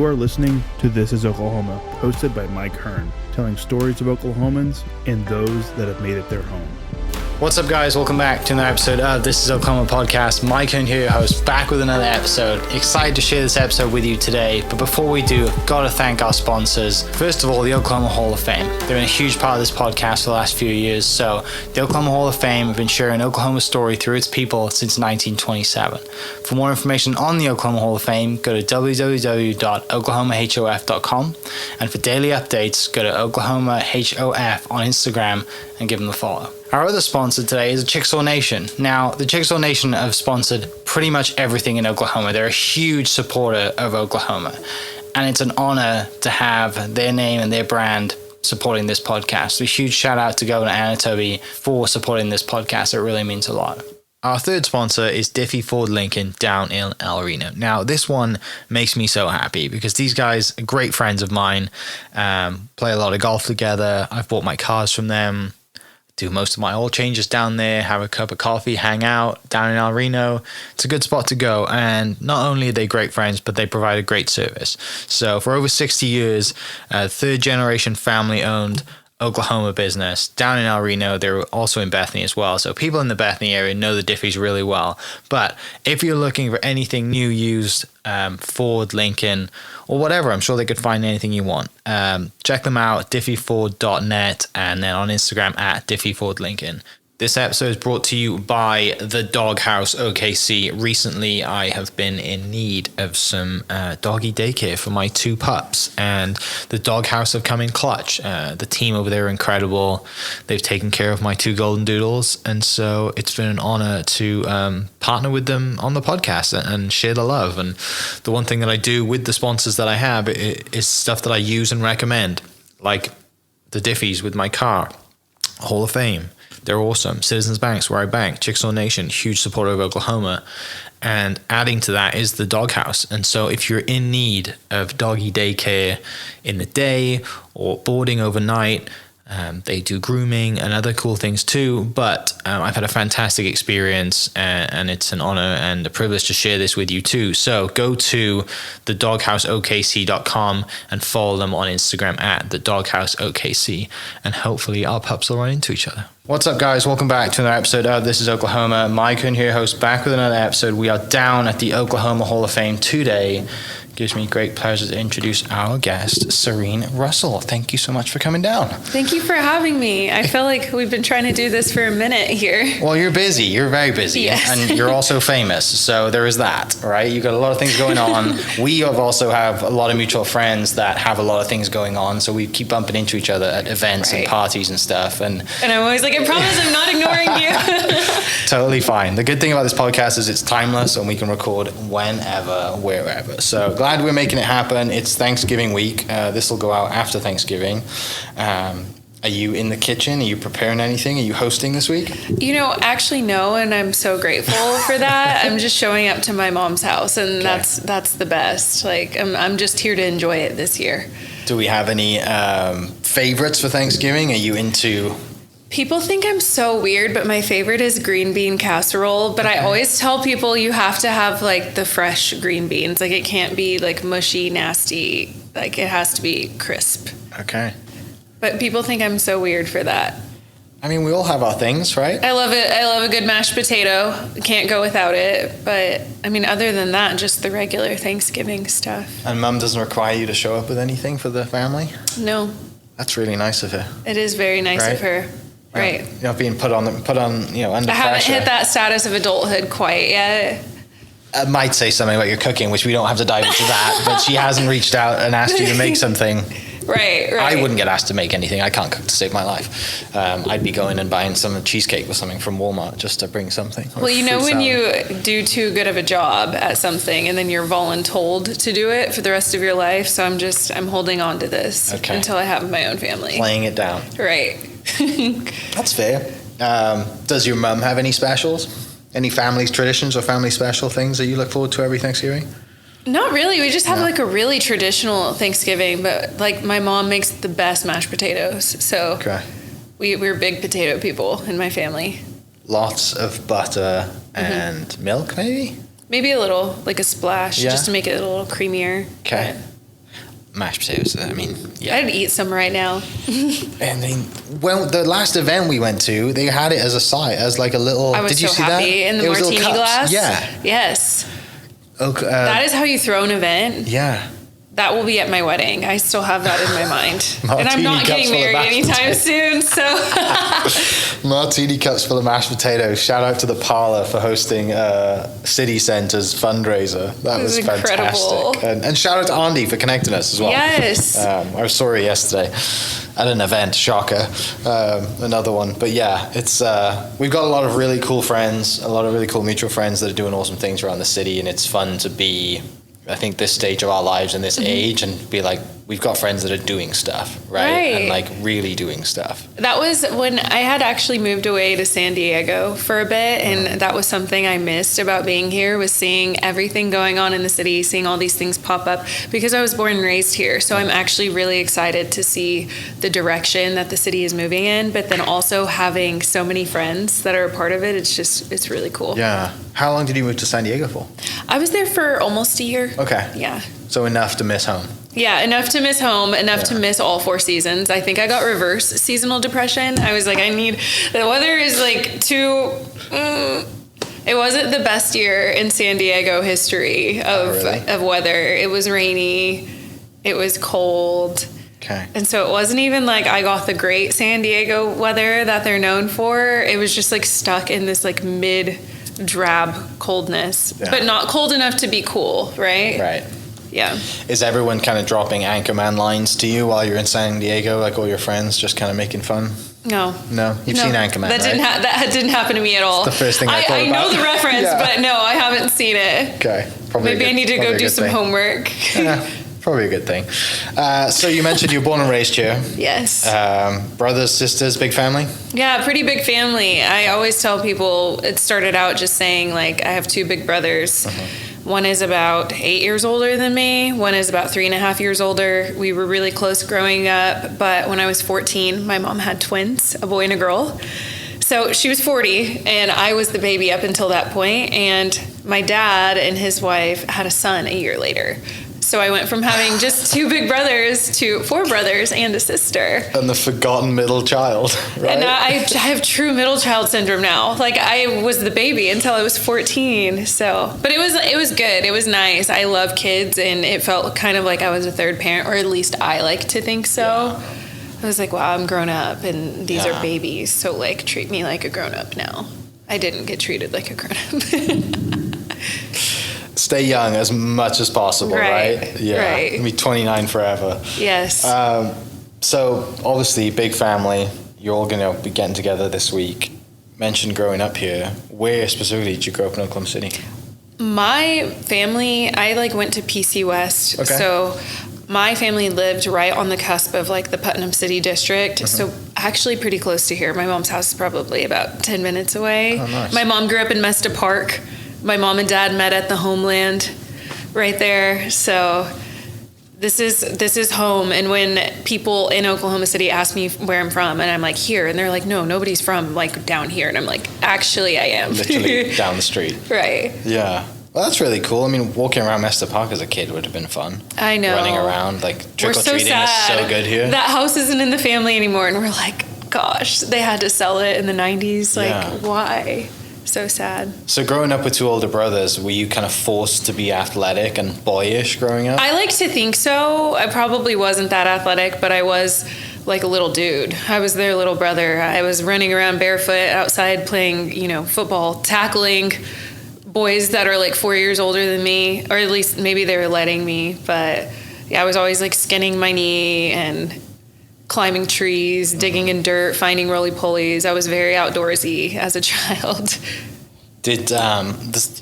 You are listening to This is Oklahoma, hosted by Mike Hearn, telling stories of Oklahomans and those that have made it their home. What's up, guys? Welcome back to another episode of This is Oklahoma podcast. Mike Hearn here, your host, back with another episode. Excited to share this episode with you today, but before we do, I've got to thank our sponsors. First of all, the Oklahoma Hall of Fame. They've been a huge part of this podcast for the last few years. So the Oklahoma Hall of Fame have been sharing Oklahoma's story through its people since 1927. For more information on the Oklahoma Hall of Fame, go to www.oklahomahof.com. And for daily updates, go to oklahomahof on Instagram and give them a follow. Our other sponsor today is Chickasaw Nation. Now, the Chickasaw Nation have sponsored pretty much everything in Oklahoma. They're a huge supporter of Oklahoma, and it's an honor to have their name and their brand supporting this podcast. So a huge shout out to Governor Anatoby for supporting this podcast. It really means a lot. Our third sponsor is Diffie Ford Lincoln down in El Reno. Now, this one makes me so happy because these guys are great friends of mine, play a lot of golf together. I've bought my cars from them, do most of my oil changes down there, have a cup of coffee, hang out down in El Reno. It's a good spot to go. And not only are they great friends, but they provide a great service. So for over 60 years, third generation family owned Oklahoma business down in El Reno. They're also in Bethany as well. So people in the Bethany area know the Diffies really well. But if you're looking for anything new, used, Ford, Lincoln, or whatever, I'm sure they could find anything you want. Check them out, diffieford.net, and then on Instagram at diffiefordlincoln. This episode is brought to you by the Doghouse OKC. Recently, I have been in need of some doggy daycare for my two pups, and the Doghouse have come in clutch. The team over there are incredible. They've taken care of my two golden doodles, and so it's been an honor to partner with them on the podcast and share the love. And the one thing that I do with the sponsors that I have is stuff that I use and recommend, like the Diffies with my car, Hall of Fame. They're awesome. Citizens Banks, where I bank. Chickasaw Nation, huge supporter of Oklahoma. And adding to that is the Doghouse. And so if you're in need of doggy daycare in the day or boarding overnight, they do grooming and other cool things too. But I've had a fantastic experience, and it's an honor and a privilege to share this with you too. So go to thedogHouseOKC.com and follow them on Instagram at thedogHouseOKC. And hopefully our pups will run into each other. What's up, guys? Welcome back to another episode of This is Oklahoma. Mike Hearn here, host, back with another episode. We are down at the Oklahoma Hall of Fame today. Gives me great pleasure to introduce our guest, Serene Russell. Thank you so much for coming down. Thank you for having me. I feel like we've been trying to do this for a minute here. Well, you're busy. You're very busy. Yes. And you're also famous. So there is that, right? You've got a lot of things going on. We have also have a lot of mutual friends that have a lot of things going on. So we keep bumping into each other at events and parties and stuff. And I'm always like, I promise I'm not ignoring you. Totally fine. The good thing about this podcast is it's timeless and we can record whenever, wherever. So glad we're making it happen. It's Thanksgiving week. This will go out after Thanksgiving. Are you in the kitchen? Are you preparing anything? Are you hosting this week? Actually, no, and I'm so grateful for that. I'm just showing up to my mom's house, and that's the best. Like, I'm just here to enjoy it this year. Do we have any favorites for Thanksgiving? Are you into... People think I'm so weird, but my favorite is green bean casserole. But I always tell people you have to have like the fresh green beans. Like, it can't be like mushy, nasty. Like, it has to be crisp. Okay. But people think I'm so weird for that. I mean, we all have our things, right? I love it. I love a good mashed potato. Can't go without it. But I mean, other than that, just the regular Thanksgiving stuff. And Mum doesn't require you to show up with anything for the family? No. That's really nice of her. It is very nice of her. Right. You're not being put on, under pressure. I haven't hit that status of adulthood quite yet. I might say something about your cooking, which we don't have to dive into that, but she hasn't reached out and asked you to make something. Right. I wouldn't get asked to make anything. I can't cook to save my life. I'd be going and buying some cheesecake or something from Walmart just to bring something. Well, when you do too good of a job at something and then you're voluntold to do it for the rest of your life. So I'm holding on to this until I have my own family. Playing it down. Right. That's fair. Does your mum have any specials? Any family traditions or family special things that you look forward to every Thanksgiving? Not really. We just have like a really traditional Thanksgiving, but like my mom makes the best mashed potatoes. So we're big potato people in my family. Lots of butter and milk, maybe? Maybe a little, like a splash, just to make it a little creamier. Okay. mashed potatoes. I mean, yeah. I'd eat some right now. And then, well, the last event we went to, they had it as a side, as like a little. I was did you so see happy. that? In the It was little martini cups. glass. Yeah. Yes. Okay, That is how you throw an event. yeah. That will be at my wedding. I still have that in my mind. And I'm Martini not cups getting full of married mashed anytime potatoes. soon, so. Martini cups full of mashed potatoes. Shout out to the parlor for hosting City Centre's fundraiser. That was incredible. fantastic. And shout out to Andy for connecting us as well. Yes. I was sorry yesterday at an event, shocker, another one. But yeah, it's we've got a lot of really cool friends, a lot of really cool mutual friends that are doing awesome things around the city, and it's fun to be, I think, this stage of our lives and this age, and be like, we've got friends that are doing stuff, right? And like really doing stuff. That was when I had actually moved away to San Diego for a bit, and that was something I missed about being here, was seeing everything going on in the city, seeing all these things pop up, because I was born and raised here. So I'm actually really excited to see the direction that the city is moving in, but then also having so many friends that are a part of it. It's really cool. Yeah. How long did you move to San Diego for? I was there for almost a year. Okay. Yeah. So enough to miss home. Yeah, enough to miss home, enough to miss all 4 seasons. I think I got reverse seasonal depression. I was like, the weather is like too. It wasn't the best year in San Diego history of weather. It was rainy, it was cold. Okay. And so it wasn't even like I got the great San Diego weather that they're known for. It was just like stuck in this like mid-drab coldness, but not cold enough to be cool, right? Right. Yeah. Is everyone kind of dropping Anchorman lines to you while you're in San Diego, like all your friends just kind of making fun? No. You've seen Anchorman, that right? That didn't happen to me at all. It's the first thing I thought I know about. the reference, Yeah. but no, I haven't seen it. Okay. Maybe I need to go do some homework. Yeah, probably a good thing. So you mentioned you were born and raised here. Yes. Brothers, sisters, big family? Yeah, pretty big family. I always tell people, it started out just saying, like, I have 2 big brothers. One is about 8 years older than me. One is about 3.5 years older. We were really close growing up, but when I was 14, my mom had twins, a boy and a girl. So she was 40, and I was the baby up until that point, and my dad and his wife had a son a year later. So I went from having just 2 big brothers to 4 brothers and a sister. And the forgotten middle child, right? And I have true middle child syndrome now. Like, I was the baby until I was 14. So, but it was good. It was nice. I love kids, and it felt kind of like I was a third parent, or at least I like to think so. Yeah. I was like, wow, I'm grown up, and these are babies. So, like, treat me like a grown up now. I didn't get treated like a grown up. Stay young as much as possible, right? Yeah. Right. Be 29 forever. Yes. So obviously, big family. You're all going to be getting together this week. Mentioned growing up here. Where specifically did you grow up in Oklahoma City? My family, I went to PC West. Okay. So my family lived right on the cusp of the Putnam City District. So actually pretty close to here. My mom's house is probably about 10 minutes away. Oh, nice. My mom grew up in Mesta Park. My mom and dad met at the Homeland right there. So this is home. And when people in Oklahoma City ask me where I'm from, and I'm like, here, and they're like, no, nobody's from down here. And I'm like, actually I am. Literally down the street. Right. Yeah. Well, that's really cool. I mean, walking around Mesta Park as a kid would have been fun. I know. Running around, trick or treating is so good here. That house isn't in the family anymore, and we're like, gosh, they had to sell it in the 90s. Why? So sad. So growing up with 2 older brothers, were you kind of forced to be athletic and boyish growing up? I like to think so. I probably wasn't that athletic, but I was like a little dude. I was their little brother. I was running around barefoot outside playing, football, tackling boys that are 4 years older than me, or at least maybe they were letting me. But yeah, I was always skinning my knee and climbing trees, digging in dirt, finding roly-polies. I was very outdoorsy as a child.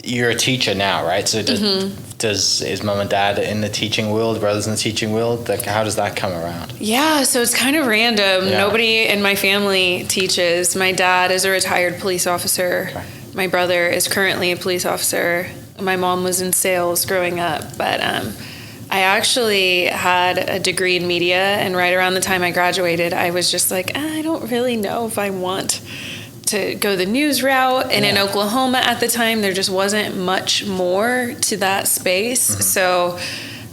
You're a teacher now, right? So is mom and dad in the teaching world, brothers in the teaching world? How does that come around? Yeah, so it's kind of random. Yeah. Nobody in my family teaches. My dad is a retired police officer. Okay. My brother is currently a police officer. My mom was in sales growing up, but I actually had a degree in media, and right around the time I graduated, I was just like, I don't really know if I want to go the news route. And in Oklahoma at the time, there just wasn't much more to that space. So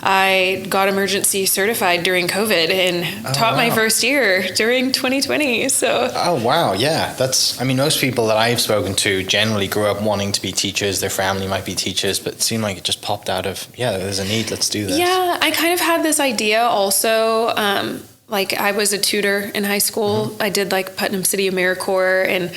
I got emergency certified during COVID and taught my first year during 2020. So. Oh, wow. Yeah. Most people that I've spoken to generally grew up wanting to be teachers. Their family might be teachers, but it seemed like it just popped out of, there's a need. Let's do this. Yeah. I kind of had this idea also. I was a tutor in high school. I did like Putnam City AmeriCorps, and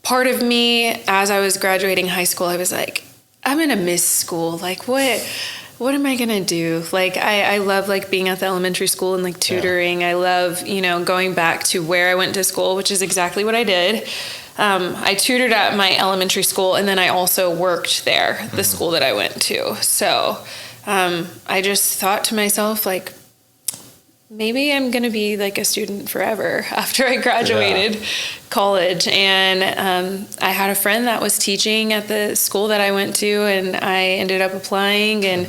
part of me, as I was graduating high school, I was like, I'm going to miss school. Like, what am I going to do? Like, I love like being at the elementary school and like tutoring. I love, going back to where I went to school, which is exactly what I did. I tutored at my elementary school, and then I also worked there, the school that I went to. So, I just thought to myself, like, maybe I'm going to be like a student forever after I graduated college. And I had a friend that was teaching at the school that I went to, and I ended up applying. And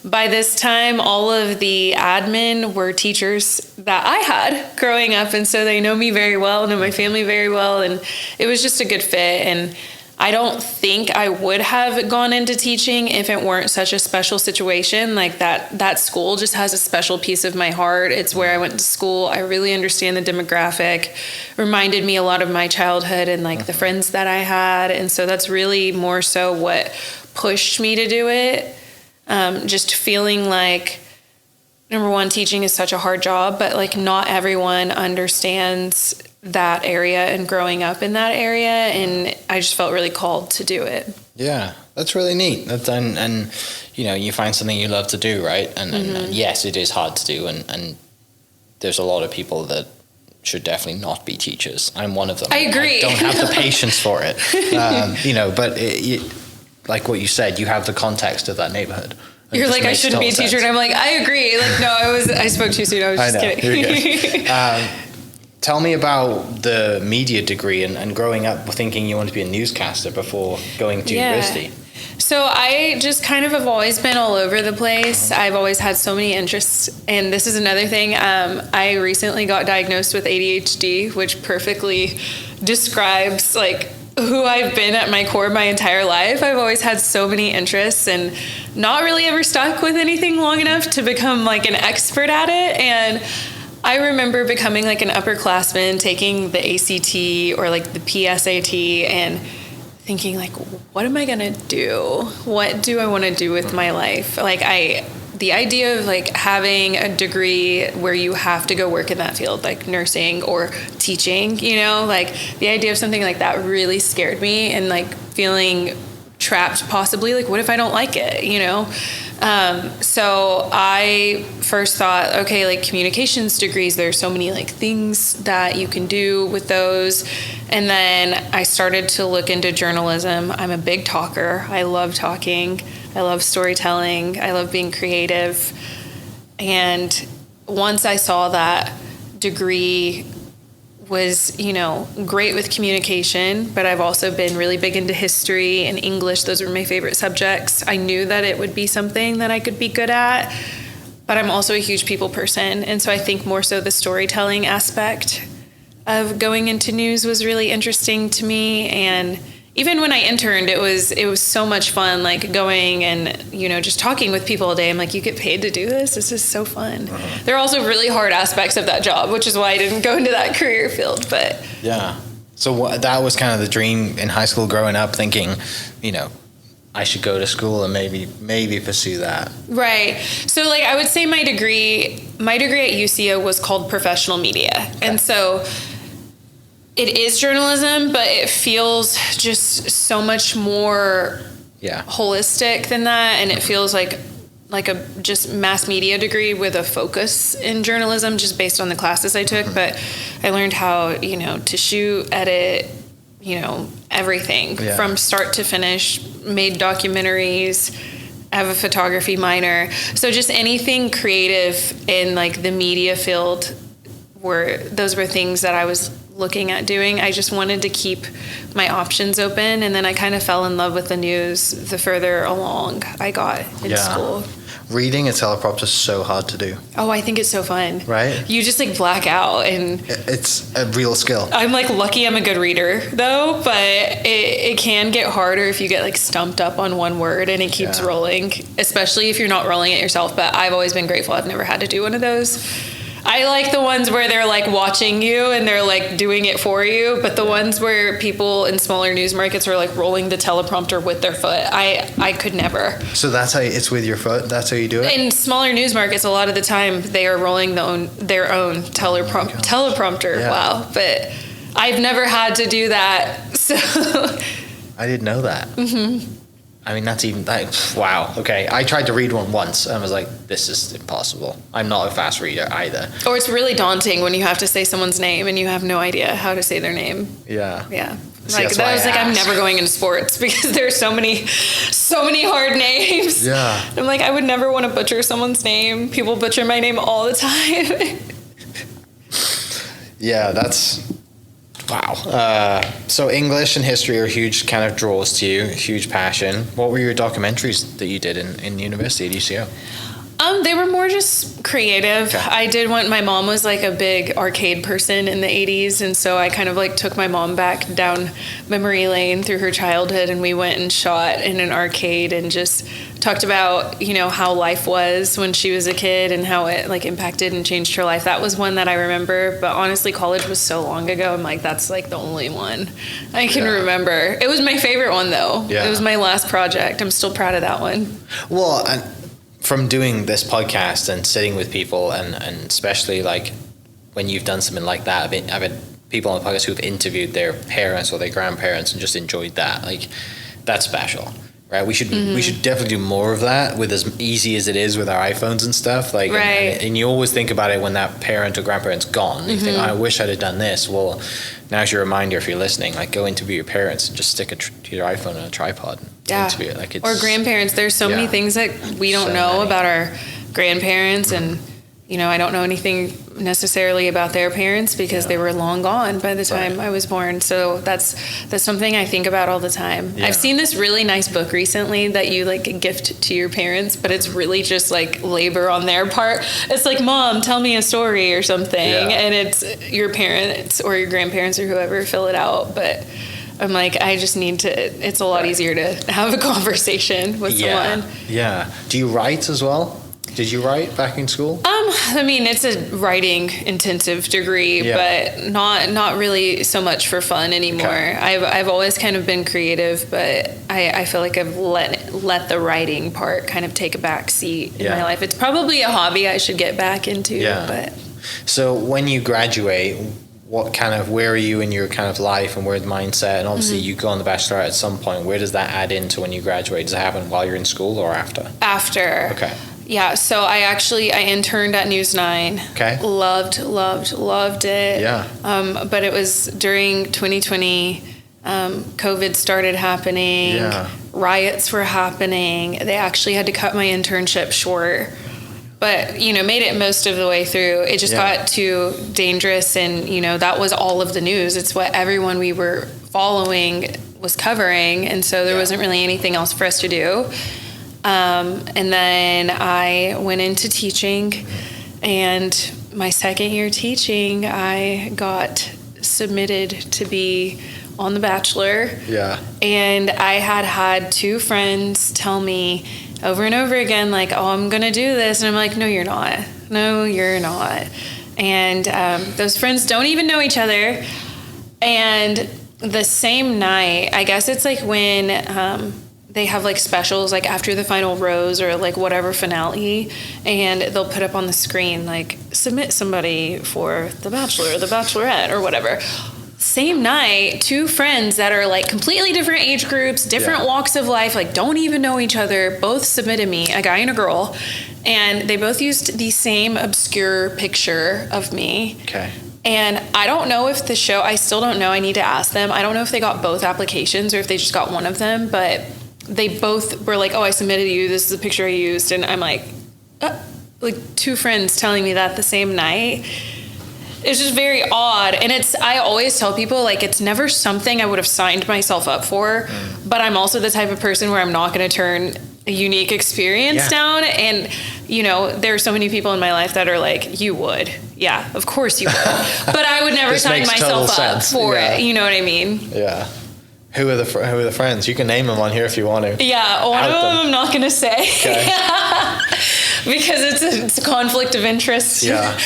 by this time, all of the admin were teachers that I had growing up. And so they know me very well, know my family very well. And it was just a good fit. And I don't think I would have gone into teaching if it weren't such a special situation. Like that school just has a special piece of my heart. It's where I went to school. I really understand the demographic. Reminded me a lot of my childhood and like the friends that I had. And so that's really more so what pushed me to do it. Just feeling like, number one, teaching is such a hard job, but like not everyone understands that area and growing up in that area, and I just felt really called to do it. Yeah, that's really neat. And you find something you love to do, right? And yes, it is hard to do, and there's a lot of people that should definitely not be teachers. I'm one of them. I agree. I don't have the patience for it. But like what you said, you have the context of that neighborhood. You're like, I shouldn't be a teacher, and I'm like, I agree. Like, no, I spoke too soon. I was just kidding. Tell me about the media degree and growing up thinking you wanted to be a newscaster before going to university. So I just kind of have always been all over the place. I've always had so many interests. And this is another thing. I recently got diagnosed with ADHD, which perfectly describes like who I've been at my core my entire life. I've always had so many interests and not really ever stuck with anything long enough to become like an expert at it. And I remember becoming like an upperclassman, taking the ACT or like the PSAT and thinking like, what am I going to do? What do I want to do with my life? Like the idea of like having a degree where you have to go work in that field, like nursing or teaching, like the idea of something like that really scared me, and like feeling trapped possibly, like what if I don't like it, so I first thought, okay, like communications degrees, there's so many like things that you can do with those. And then I started to look into journalism. I'm a big talker. I love talking. I love storytelling. I love being creative. And once I saw that degree was, great with communication, but I've also been really big into history and English. Those were my favorite subjects. I knew that it would be something that I could be good at, but I'm also a huge people person. And so I think more so the storytelling aspect of going into news was really interesting to me. And even when I interned, it was so much fun, like going and, just talking with people all day. I'm like, you get paid to do this? This is so fun. There are also really hard aspects of that job, which is why I didn't go into that career field. But yeah. So that was kind of the dream in high school growing up, thinking, I should go to school and maybe pursue that. Right. So like I would say my degree at UCO was called professional media. Okay. And so it is journalism, but it feels just so much more holistic than that. And it feels like a just mass media degree with a focus in journalism just based on the classes I took. But I learned how, to shoot, edit, everything from start to finish, made documentaries, I have a photography minor. So just anything creative in like the media field those were things that I was looking at doing. I just wanted to keep my options open, and then I kind of fell in love with the news the further along I got in school. reading a teleprompter is so hard to do. Oh, I think it's so fun. Right? You just like black out, and It's a real skill. I'm like lucky I'm a good reader though, but it can get harder if you get like stumped up on one word and it keeps rolling, especially if you're not rolling it yourself. But I've always been grateful I've never had to do one of those. I like the ones where they're like watching you and they're like doing it for you, but the ones where people in smaller news markets are like rolling the teleprompter with their foot, I could never. So that's how it's with your foot? That's how you do it? In smaller news markets, a lot of the time they are rolling their own teleprompter. Yeah. Wow. But I've never had to do that. So I didn't know that. Mm-hmm. I mean, wow. Okay. I tried to read one once and I was like, this is impossible. I'm not a fast reader either. Or it's really daunting when you have to say someone's name and you have no idea how to say their name. Yeah. Yeah. See, Like that, I was like, I'm never going into sports because there's so many hard names. Yeah. I'm like, I would never want to butcher someone's name. People butcher my name all the time. Yeah, that's... Wow. So English and history are huge kind of draws to you, huge passion. What were your documentaries that you did in university at UCO? They were more just creative. Okay. I did want, my mom was like a big arcade person in the 80s, and so I kind of like took my mom back down memory lane through her childhood, and we went and shot in an arcade and just talked about, you know, how life was when she was a kid and how it like impacted and changed her life. That was one that I remember, but honestly college was so long ago. I'm like, that's like the only one I can remember. It was my favorite one though. Yeah. It was my last project. I'm still proud of that one. Well, and from doing this podcast and sitting with people and especially like when you've done something like that, I've had people on the podcast who've interviewed their parents or their grandparents and just enjoyed that. Like, that's special. Right, we should definitely do more of that with as easy as it is with our iPhones and stuff. Like, right. and you always think about it when that parent or grandparent's gone. You think, I wish I'd have done this. Well, now's your reminder if you're listening. Like, go interview your parents and just stick to your iPhone on a tripod. And interview it. Like, it's, or grandparents. There's so many things that we don't know about our grandparents, and you know, I don't know anything necessarily about their parents because they were long gone by the time I was born. So that's something I think about all the time. I've seen this really nice book recently that you like gift to your parents, but it's really just like labor on their part. It's like, Mom, tell me a story or something. And it's your parents or your grandparents or whoever fill it out. But I'm like, I just need to, it's a lot easier to have a conversation with someone. Yeah. Do you write as well? Did you write back in school? I mean, it's a writing intensive degree, but not really so much for fun anymore. Okay. I've always kind of been creative, but I feel like I've let the writing part kind of take a back seat in my life. It's probably a hobby I should get back into. But so when you graduate, where are you in your kind of life and where the mindset? And obviously you go on the Bachelor at some point. Where does that add into when you graduate? Does it happen while you're in school or after? After. Okay. Yeah, so I interned at News 9. Okay. Loved it. Yeah. But it was during 2020, COVID started happening. Yeah. Riots were happening. They actually had to cut my internship short. But, you know, made it most of the way through. It just got too dangerous, and, you know, that was all of the news. It's what everyone we were following was covering, and so there wasn't really anything else for us to do. And then I went into teaching, and my second year teaching, I got submitted to be on The Bachelor. Yeah. And I had two friends tell me over and over again, like, oh, I'm going to do this. And I'm like, no, you're not. No, you're not. And those friends don't even know each other. And the same night, I guess it's like when they have like specials like after the final rose or like whatever finale, and they'll put up on the screen like submit somebody for The Bachelor or The Bachelorette or whatever. Same night, two friends that are like completely different age groups, different walks of life, like don't even know each other, both submitted me, a guy and a girl, and they both used the same obscure picture of me. Okay. And I don't know if the show, I still don't know, I need to ask them. I don't know if they got both applications or if they just got one of them, but they both were like, oh, I submitted you, this is the picture I used. And I'm like two friends telling me that the same night. It's just very odd. And I always tell people, like, it's never something I would have signed myself up for, but I'm also the type of person where I'm not going to turn a unique experience down. And, you know, there are so many people in my life that are like, you would. Yeah, of course you would. But I would never sign myself up for it. You know what I mean? Yeah. Who are the friends? You can name them on here if you want to. Yeah, one of them I'm not going to say. Okay. Because it's a conflict of interest. Yeah.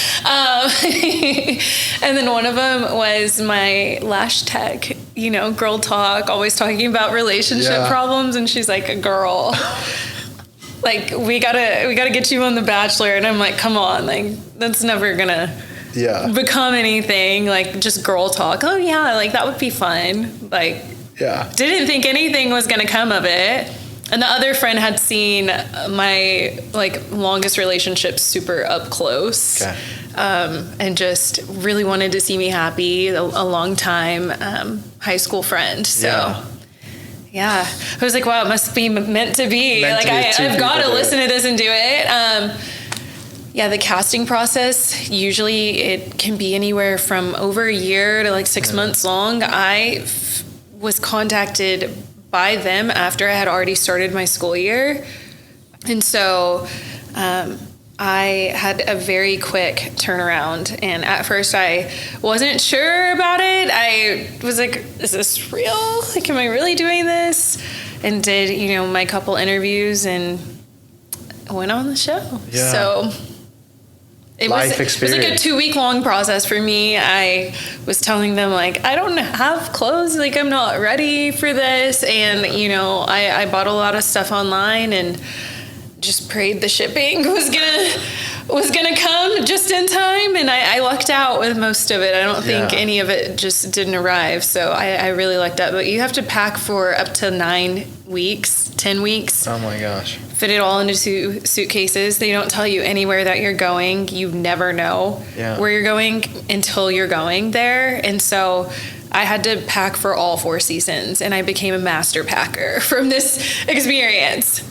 And then one of them was my lash tech, you know, girl talk, always talking about relationship problems. And she's like, girl, like, we gotta get you on The Bachelor. And I'm like, come on, like, that's never going to become anything. Like, just girl talk. Oh, yeah, like, that would be fun. Like, didn't think anything was going to come of it. And the other friend had seen my like longest relationship super up close, and just really wanted to see me happy. A long time high school friend. So I was like, wow, it must be meant to be. I've got to listen to this and do it. The casting process, usually it can be anywhere from over a year to like 6 months long. I was contacted by them after I had already started my school year. And so I had a very quick turnaround. And at first I wasn't sure about it. I was like, is this real? Like, am I really doing this? And did, you know, my couple interviews and went on the show. Yeah. So it was like a 2-week long process for me. I was telling them, like, I don't have clothes. Like, I'm not ready for this. And, you know, I bought a lot of stuff online and just prayed the shipping was gonna come just in time. And I lucked out with most of it. I don't think any of it just didn't arrive. So I really lucked out. But you have to pack for up to 9 weeks, 10 weeks. Oh my gosh. Fit it all into suitcases. They don't tell you anywhere that you're going. You never know where you're going until you're going there. And so I had to pack for all 4 seasons, and I became a master packer from this experience.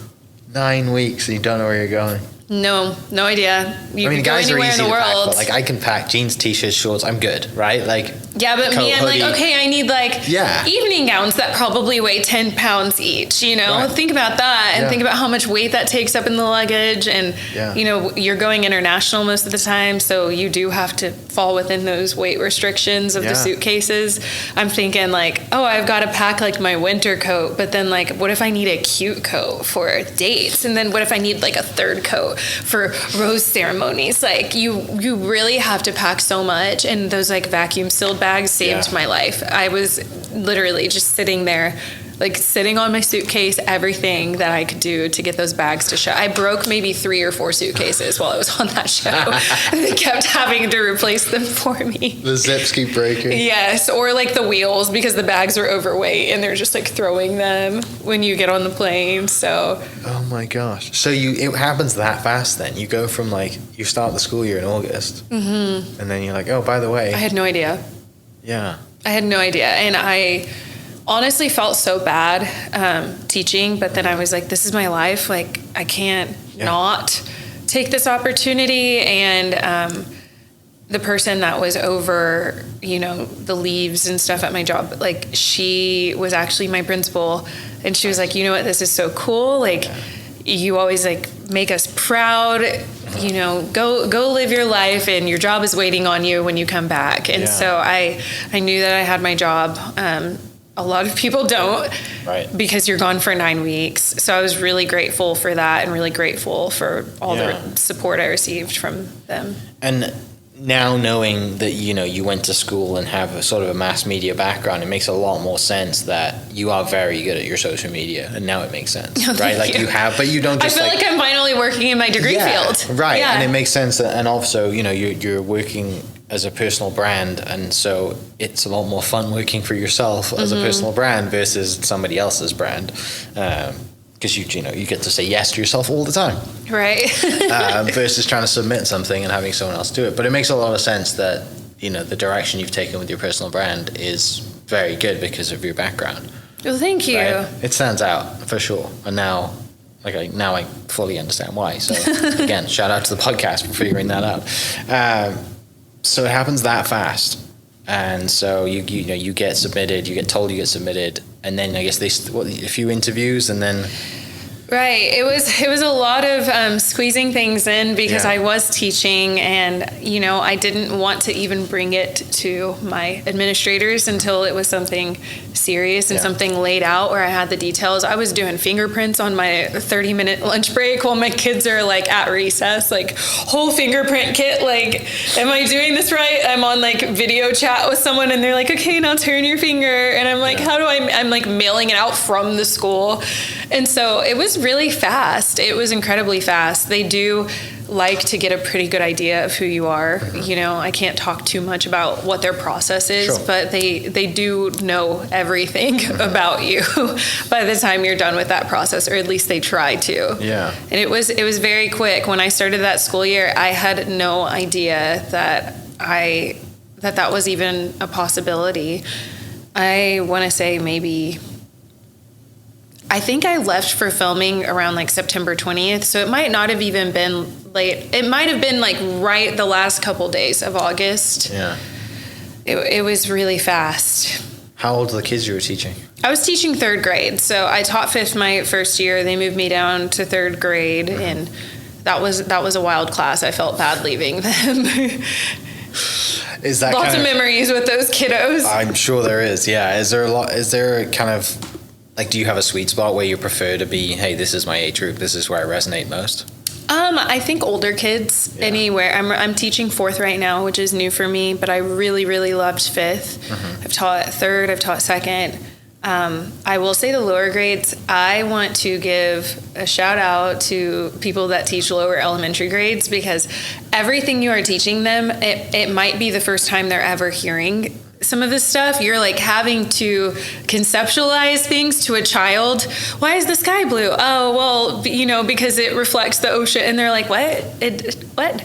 9 weeks and you don't know where you're going. No idea. You can go guys anywhere are easy in the to world. pack, but like I can pack jeans, t-shirts, shorts. I'm good, right? Like but me, I'm like, okay, I need like evening gowns that probably weigh 10 pounds each. You know, think about that and think about how much weight that takes up in the luggage. And you know, you're going international most of the time, so you do have to fall within those weight restrictions of the suitcases. I'm thinking like, oh, I've got to pack like my winter coat, but then like, what if I need a cute coat for dates? And then what if I need like a third coat for rose ceremonies? Like you really have to pack so much, and those like vacuum sealed bags saved my life. I was literally just sitting there, like sitting on my suitcase, everything that I could do to get those bags to show. I broke maybe 3 or 4 suitcases while I was on that show. And they kept having to replace them for me. The zips keep breaking. Yes, or like the wheels, because the bags are overweight and they're just like throwing them when you get on the plane. So oh my gosh. So it happens that fast then? You go from like, you start the school year in August, and then you're like, oh, by the way. I had no idea. Yeah. I had no idea. And I honestly felt so bad teaching, but then I was like, this is my life. Like, I can't not take this opportunity. And the person that was over, you know, the leaves and stuff at my job, like, she was actually my principal. And she was like, you know what, this is so cool. Like, you always like make us proud. You know, go live your life, and your job is waiting on you when you come back. And so I knew that I had my job. A lot of people don't, because you're gone for 9 weeks. So I was really grateful for that, and really grateful for all the support I received from them. And now knowing that, you know, you went to school and have a sort of a mass media background, it makes a lot more sense that you are very good at your social media. And now it makes sense, right? Like you have, but you don't just I feel like I'm finally working in my degree field. Right. Yeah. And it makes sense. And also, you know, you're working as a personal brand. And so it's a lot more fun working for yourself as a personal brand versus somebody else's brand. Because you get to say yes to yourself all the time, right? Versus trying to submit something and having someone else do it. But it makes a lot of sense that, you know, the direction you've taken with your personal brand is very good because of your background. Well, thank you. Right? It stands out for sure. And now I fully understand why. So again, shout out to the podcast for figuring that out. So it happens that fast. And so you get submitted, you get told you get submitted, and then I guess a few interviews, and then Right. It was a lot of squeezing things in because Yeah. I was teaching, and I didn't want to even bring it to my administrators until it was something serious and Yeah. something laid out where I had the details. I was doing fingerprints on my 30-minute lunch break while my kids are like at recess, like whole fingerprint kit. Like, am I doing this right? I'm on like video chat with someone and they're like, okay, now turn your finger. And I'm like, how do I'm like mailing it out from the school. And so it was really fast. It was incredibly fast. They do like to get a pretty good idea of who you are. I can't talk too much about what their process is, Sure. but they do know everything about you by the time you're done with that process, or at least they try to. Yeah. And it was very quick. When I started that school year, I had no idea that that was even a possibility. I want to say I think I left for filming around like September 20th, so it might not have even been late. It might have been like right the last couple days of August. Yeah. It was really fast. How old are the kids you were teaching? I was teaching third grade, so I taught fifth my first year. They moved me down to third grade, and that was a wild class. I felt bad leaving them. Is that Lots kind of memories with those kiddos. I'm sure there is. Yeah. Is there a kind of like, do you have a sweet spot where you prefer to be, hey, this is my age group, this is where I resonate most? I think older kids anywhere. I'm teaching fourth right now, which is new for me, but I really, really loved fifth. I've taught third, I've taught second. I will say the lower grades, I want to give a shout out to people that teach lower elementary grades, because everything you are teaching them, it might be the first time they're ever hearing some of this stuff. You're like having to conceptualize things to a child. Why is the sky blue? Oh, well, because it reflects the ocean. And they're like, what? What?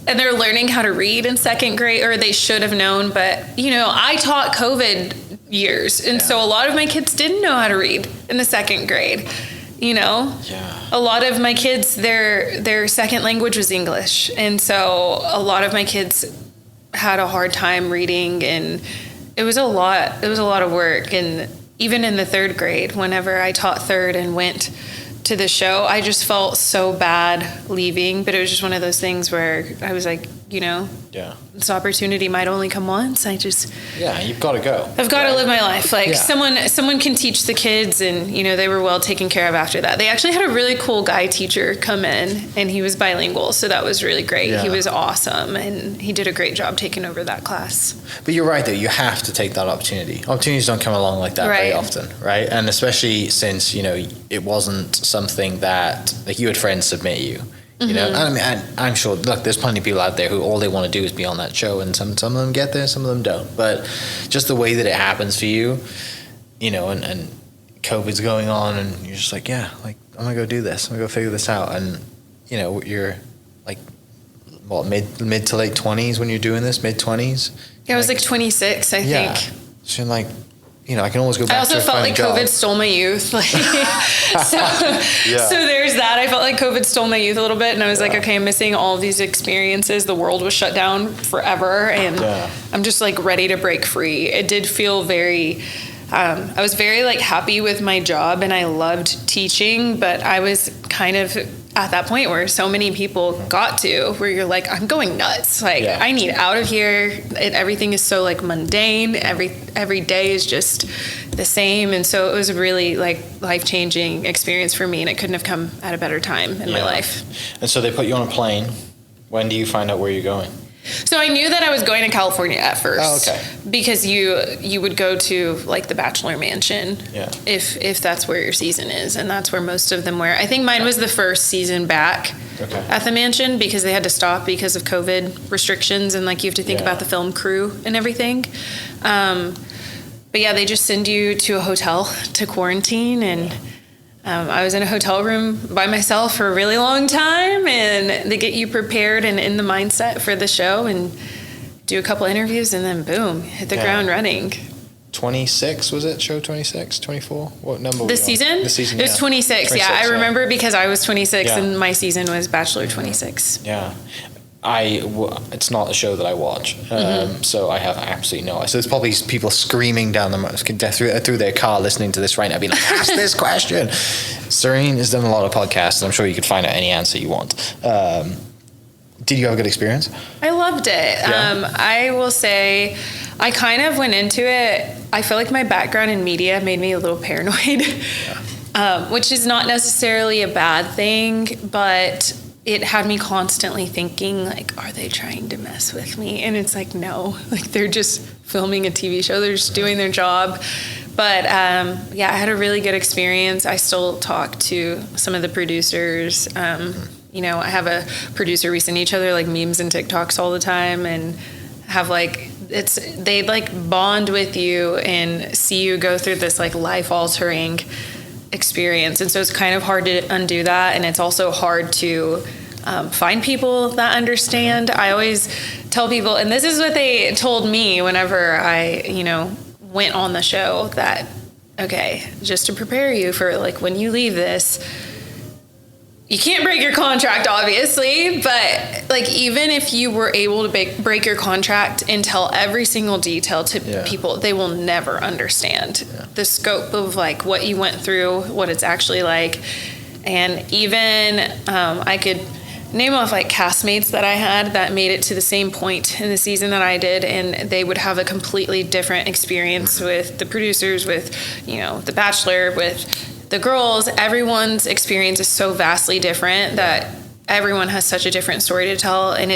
And they're learning how to read in second grade, or they should have known. But, I taught COVID years. And so a lot of my kids didn't know how to read in the second grade. Yeah. A lot of my kids, their second language was English. And so a lot of my kids had a hard time reading, and it was a lot of work. And even in the third grade, whenever I taught third and went to the show, I just felt so bad leaving, but it was just one of those things where I was like, this opportunity might only come once. You've got to go. I've got to live my life. Like, Yeah. someone can teach the kids, and they were well taken care of after that. They actually had a really cool guy teacher come in, and he was bilingual, so that was really great. Yeah. He was awesome, and he did a great job taking over that class. But you're right, though. You have to take that opportunity. Opportunities don't come along like that very Right. often, right? And especially since, it wasn't something that, like, you had friends submit you. And I mean, I'm sure, look, there's plenty of people out there who all they want to do is be on that show, and some of them get there, some of them don't. But just the way that it happens for you, and COVID's going on, and you're just like, I'm going to go do this. I'm going to go figure this out. And, you're like, mid to late 20s when you're doing this, mid 20s? Yeah, I was like 26, I think. So you're like, I can always go back I also to felt like job. COVID stole my youth. Like, so there's that. I felt like COVID stole my youth a little bit, and I was like, okay, I'm missing all of these experiences. The world was shut down forever, and I'm just like ready to break free. It did feel very, I was very like happy with my job, and I loved teaching, but I was kind of at that point where so many people got to, where you're like, I'm going nuts. Like, I need out of here. Everything is so like mundane. Every day is just the same. And so it was a really like life-changing experience for me, and it couldn't have come at a better time in my life. And so they put you on a plane. When do you find out where you're going? So I knew that I was going to California at first. Oh, okay. Because you would go to like the Bachelor mansion, if that's where your season is, and that's where most of them were. I think mine was the first season back at the mansion, because they had to stop because of COVID restrictions, and like you have to think about the film crew and everything. But yeah, they just send you to a hotel to quarantine, and I was in a hotel room by myself for a really long time, and they get you prepared and in the mindset for the show, and do a couple interviews, and then boom, hit the ground running. 26, was it? Show 26, 24? What number were The you on? season? The season, It was 26. 26, I remember because I was 26 Yeah. and my season was Bachelor 26. Yeah. it's not a show that I watch, so I have absolutely no idea. So there's probably people screaming down through their car listening to this right now, being like, ask this question. Serene has done a lot of podcasts, and I'm sure you could find out any answer you want. Did you have a good experience? I loved it. Yeah. I will say I kind of went into it, I feel like my background in media made me a little paranoid, which is not necessarily a bad thing, but it had me constantly thinking, like, are they trying to mess with me? And it's like, no, like, they're just filming a TV show. They're just doing their job. But yeah, I had a really good experience. I still talk to some of the producers. You know, I have a producer. We send each other like memes and TikToks all the time, and have like, they like bond with you and see you go through this like life altering experience. And so it's kind of hard to undo that. And it's also hard to find people that understand. I always tell people, and this is what they told me whenever I, you know, went on the show, that, okay, just to prepare you for like when you leave this, you can't break your contract, obviously, but like even if you were able to break your contract and tell every single detail to people, they will never understand the scope of like what you went through, what it's actually like. And even I could name off like castmates that I had that made it to the same point in the season that I did, and they would have a completely different experience with the producers, with, you know, the Bachelor, with the girls. Everyone's experience is so vastly different that everyone has such a different story to tell, and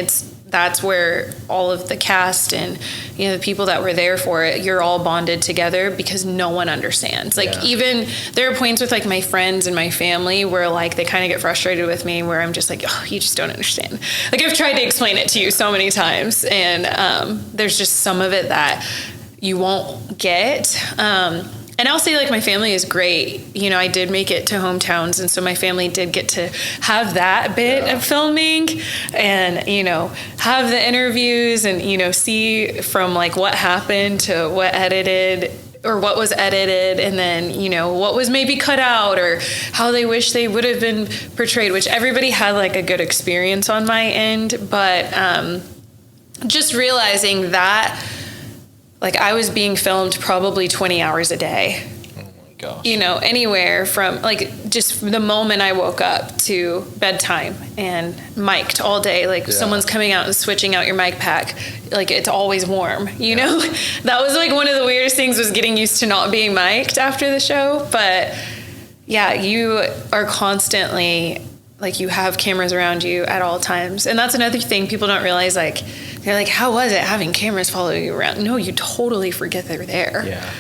that's where all of the cast and, you know, the people that were there for it, you're all bonded together because no one understands. Like even there are points with like my friends and my family where like they kind of get frustrated with me, where I'm just like, oh, you just don't understand. Like I've tried to explain it to you so many times, and there's just some of it that you won't get. And I'll say, like, my family is great. You know, I did make it to hometowns, and so my family did get to have that bit of filming and, you know, have the interviews and, you know, see from, like, what happened to what edited or what was edited, and then, you know, what was maybe cut out or how they wish they would have been portrayed, which everybody had, like, a good experience on my end. But just realizing that, like, I was being filmed probably 20 hours a day. Oh my gosh. You know, anywhere from, like, just the moment I woke up to bedtime, and mic'd all day. Like, someone's coming out and switching out your mic pack. Like, it's always warm, you know? That was, like, one of the weirdest things, was getting used to not being mic'd after the show. But, yeah, you are constantly, like, you have cameras around you at all times. And that's another thing people don't realize, like, they're like, how was it having cameras follow you around? No, you totally forget they're there. Yeah.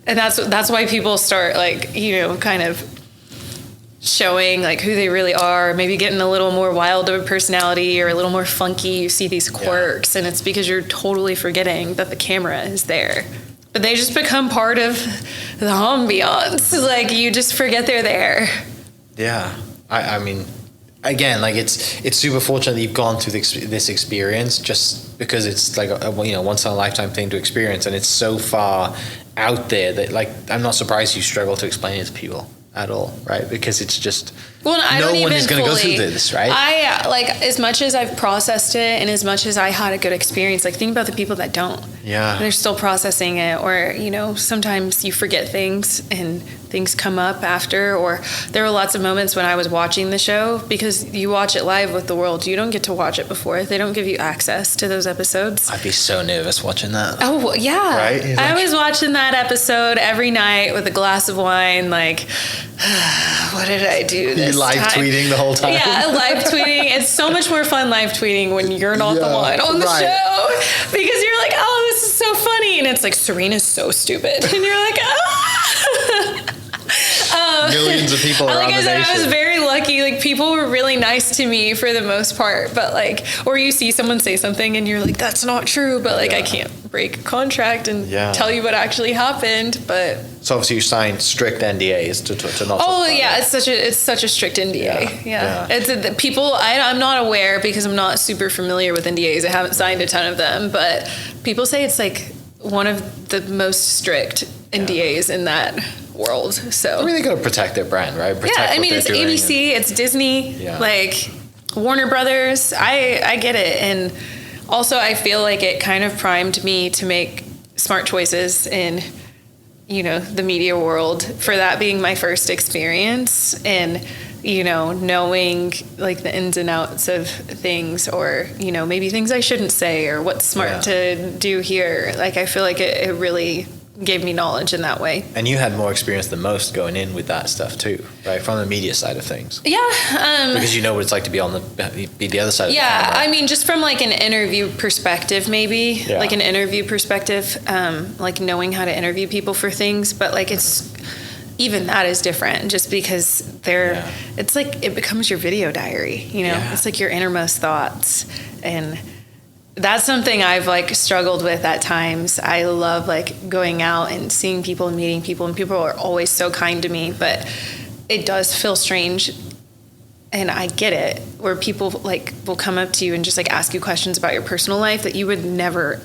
And that's why people start, like, you know, kind of showing, like, who they really are, maybe getting a little more wild of a personality or a little more funky. You see these quirks, and it's because you're totally forgetting that the camera is there. But they just become part of the ambiance. Like, you just forget they're there. Yeah. I mean, again, like, it's super fortunate that you've gone through this experience, just because it's like a you know, once in a lifetime thing to experience, and it's so far out there that, like, I'm not surprised you struggle to explain it to people at all, right? Because it's just, well, no one is going to go through this, right? I like, as much as I've processed it and as much as I had a good experience, like, think about the people that don't. Yeah. They're still processing it, or, you know, sometimes you forget things and things come up after, or there were lots of moments when I was watching the show, because you watch it live with the world. You don't get to watch it before. They don't give you access to those episodes. I'd be so nervous watching that. Oh, yeah. Right? I was watching that episode every night with a glass of wine, like, what did I do this You live time? tweeting the whole time? Yeah, live tweeting. It's so much more fun live tweeting when you're not the one on the show, because you're like, oh, this is so funny. And it's like, Serena's so stupid. And you're like, ah. Millions of people around the nation. I was very lucky. Like, people were really nice to me for the most part, but, like, or you see someone say something and you're like, that's not true, but, like, I can't break a contract and tell you what actually happened. But so obviously you signed strict NDAs to not. Oh yeah, it's such a strict NDA. Yeah. It's people. I'm not aware, because I'm not super familiar with NDAs. I haven't signed a ton of them, but people say it's like one of the most strict NDAs in that world. So I mean, they gotta protect their brand, right? Protect I mean, what it's they're doing ABC, it's Disney. Yeah. Like, Warner Brothers, I get it. And also I feel like it kind of primed me to make smart choices in, you know, the media world, for that being my first experience, and, you know, knowing like the ins and outs of things, or, you know, maybe things I shouldn't say, or what's smart to do here. Like, I feel like it really gave me knowledge in that way. And you had more experience than most going in with that stuff too, right? From the media side of things. Yeah. Because you know what it's like to be be the other side of the camera. I mean, just from like an interview perspective, maybe like an interview perspective, like knowing how to interview people for things, but like it's, even that is different, just because it's like, it becomes your video diary, you know, it's like your innermost thoughts. And that's something I've like struggled with at times. I love like going out and seeing people and meeting people, and people are always so kind to me, but it does feel strange. And I get it, where people like will come up to you and just like ask you questions about your personal life that you would never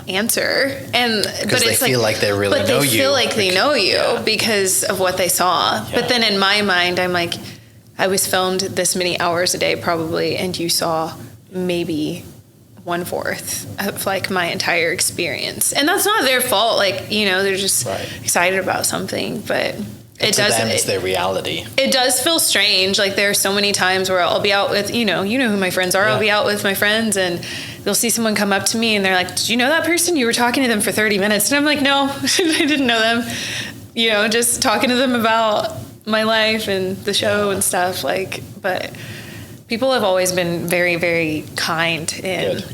answer. And because they feel like they really know you. But they feel like they know you because of what they saw. But then in my mind, I'm like, I was filmed this many hours a day probably, and you saw maybe 1/4 of like my entire experience. And that's not their fault. Like, you know, they're just excited about something, but it does. To them, it's their reality. It does feel strange. Like, there are so many times where I'll be out with, you know who my friends are. I'll be out with my friends, and they'll see someone come up to me and they're like, "Did you know that person? You were talking to them for 30 minutes. And I'm like, no, I didn't know them. You know, just talking to them about my life and the show and stuff. Like, but people have always been very, very kind. And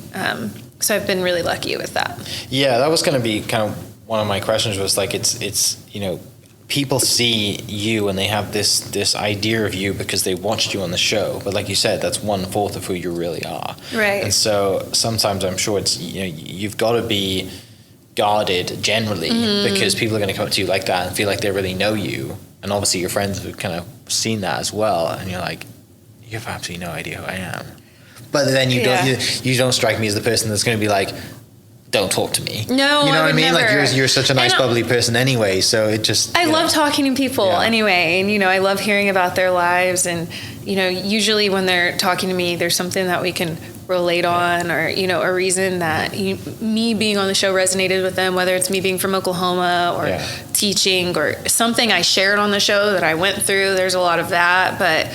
so I've been really lucky with that. Yeah, that was going to be kind of one of my questions, was like, it's you know, people see you and they have this idea of you because they watched you on the show, but like you said, that's 1/4 of who you really are. Right. And so sometimes I'm sure it's, you know, you've got to be guarded generally, because people are going to come up to you like that and feel like they really know you, and obviously your friends have kind of seen that as well, and you're like, you have absolutely no idea who I am. But then you don't strike me as the person that's going to be like, don't talk to me. No, you know what I mean? never. Like, you're such a nice, bubbly person anyway. So it just, I love talking to people anyway. And, you know, I love hearing about their lives. And, you know, usually when they're talking to me, there's something that we can relate on, or, you know, a reason that me being on the show resonated with them, whether it's me being from Oklahoma or teaching or something I shared on the show that I went through. There's a lot of that. But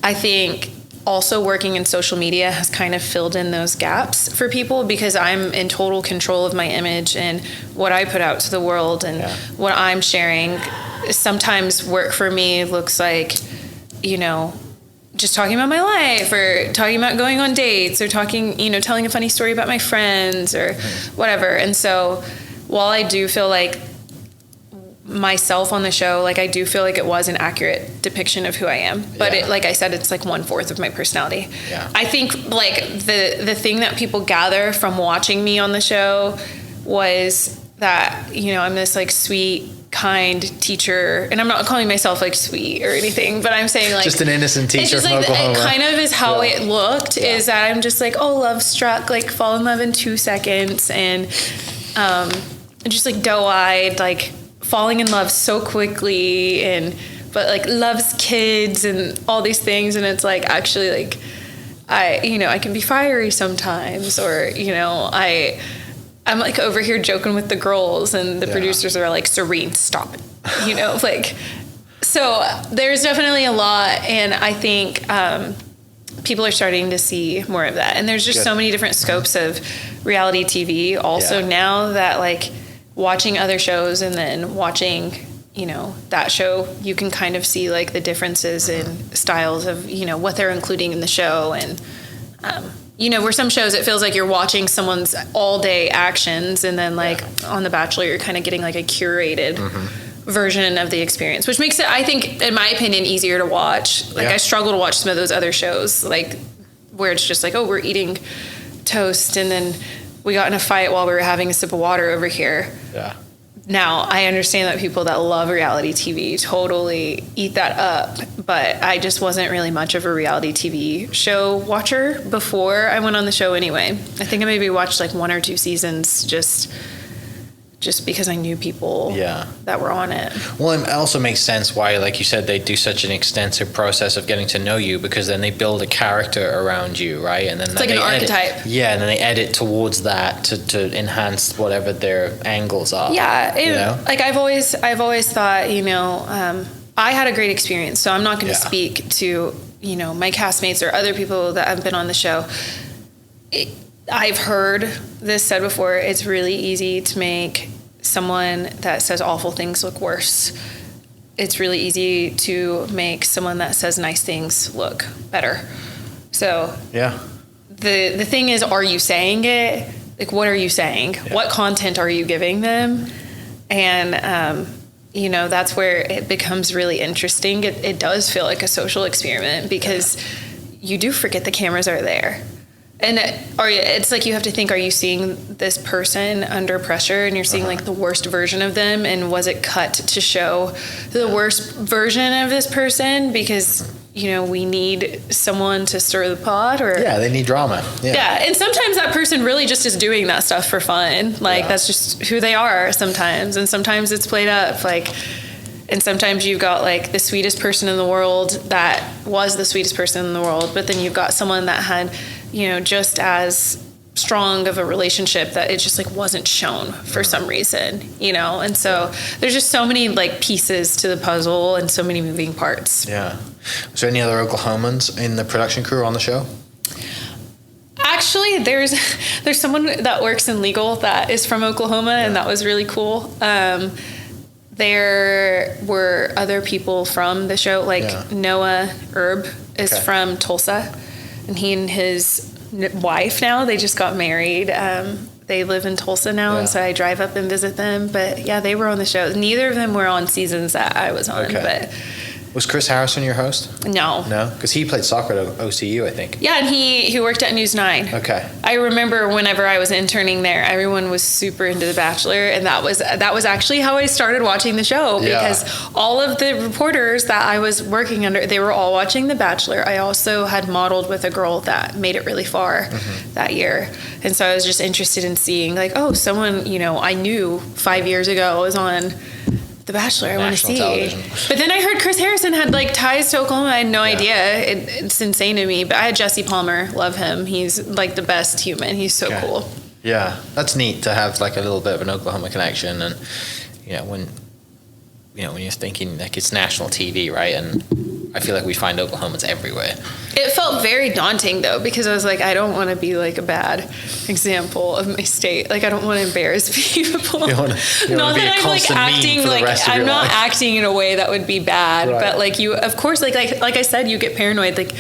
I think also working in social media has kind of filled in those gaps for people, because I'm in total control of my image and what I put out to the world and what I'm sharing. Sometimes work for me looks like, you know, just talking about my life, or talking about going on dates, or talking, you know, telling a funny story about my friends or whatever. And so while I do feel like myself on the show, like, I do feel like it was an accurate depiction of who I am, but it, like I said, it's like 1/4 of my personality. I think like the thing that people gather from watching me on the show was that, you know, I'm this like sweet, kind teacher, and I'm not calling myself like sweet or anything, but I'm saying like just an innocent teacher from Oklahoma. It kind of is how it looked, is that I'm just like, oh, love struck, like fall in love in 2 seconds, and just like doe-eyed, like falling in love so quickly, and but like loves kids and all these things. And it's like, actually, like I can be fiery sometimes, or, you know, I'm like over here joking with the girls, and the producers are like, Serene, stop it, you know, like, so there's definitely a lot. And I think people are starting to see more of that, and there's just so many different scopes of reality TV also now, that like watching other shows and then watching, you know, that show, you can kind of see like the differences in styles of, you know, what they're including in the show. And you know, where some shows it feels like you're watching someone's all day actions, and then like on The Bachelor you're kind of getting like a curated version of the experience, which makes it, I think, in my opinion, easier to watch. Like I struggle to watch some of those other shows, like where it's just like, oh, we're eating toast and then we got in a fight while we were having a sip of water over here. Now, I understand that people that love reality TV totally eat that up, but I just wasn't really much of a reality TV show watcher before I went on the show anyway. I think I maybe watched like 1 or 2 seasons just just because I knew people Yeah. that were on it. Well, it also makes sense why, like you said, they do such an extensive process of getting to know you, because then they build a character around you, right? And then It's like an archetype. Yeah, and then they edit towards that to enhance whatever their angles are. Yeah, you know? like I've always thought, I had a great experience, so I'm not going to Yeah. speak to my castmates or other people that have been on the show. I've heard this said before. It's really easy to make someone that says awful things look worse. It's really easy to make someone that says nice things look better. So Yeah. the thing is, are you saying it? Like, what are you saying? Yeah. What content are you giving them? And that's where it becomes really interesting. It does feel like a social experiment, because you do forget the cameras are there. And it's like, you have to think, are you seeing this person under pressure, and you're seeing like the worst version of them? And was it cut to show the worst version of this person? Because, we need someone to stir the pot, or Yeah, they need drama. yeah. And sometimes that person really just is doing that stuff for fun. Like, Yeah. that's just who they are sometimes. And sometimes it's played up. Like, and sometimes you've got like the sweetest person in the world that was the sweetest person in the world, but then you've got someone that had, just as strong of a relationship that it just like wasn't shown for some reason, and so there's just so many like pieces to the puzzle and so many moving parts. Yeah. Was there any other Oklahomans in the production crew on the show? Actually, there's someone that works in legal that is from Oklahoma, and that was really cool. There were other people from the show, like Noah Erb is from Tulsa, and he and his wife now, they just got married. They live in Tulsa now, and so I drive up and visit them. But yeah, they were on the show. Neither of them were on seasons that I was on, but Was Chris Harrison your host? no. No? Because he played soccer at OCU, I think. Yeah, and he worked at News 9. Okay. I remember whenever I was interning there, everyone was super into The Bachelor, and that was actually how I started watching the show, because all of the reporters that I was working under, they were all watching The Bachelor. I also had modeled with a girl that made it really far that year, and so I was just interested in seeing like, oh, someone I knew 5 years ago was on The Bachelor. I want to see. Television. But then I heard Chris Harrison had like ties to Oklahoma. I had no idea. It's insane to me. But I had Jesse Palmer. Love him. He's like the best human. He's so cool. Yeah, that's neat to have like a little bit of an Oklahoma connection. And when you're thinking like it's national TV, right? And I feel like we find Oklahomans everywhere. It felt very daunting though, because I was like, I don't want to be like a bad example of my state. Like, I don't want to embarrass people. You wanna Not be that a I'm like constant meme acting for the like rest of I'm your not life. acting in a way that would be bad, Right. but like you, of course, like I said, you get paranoid. Like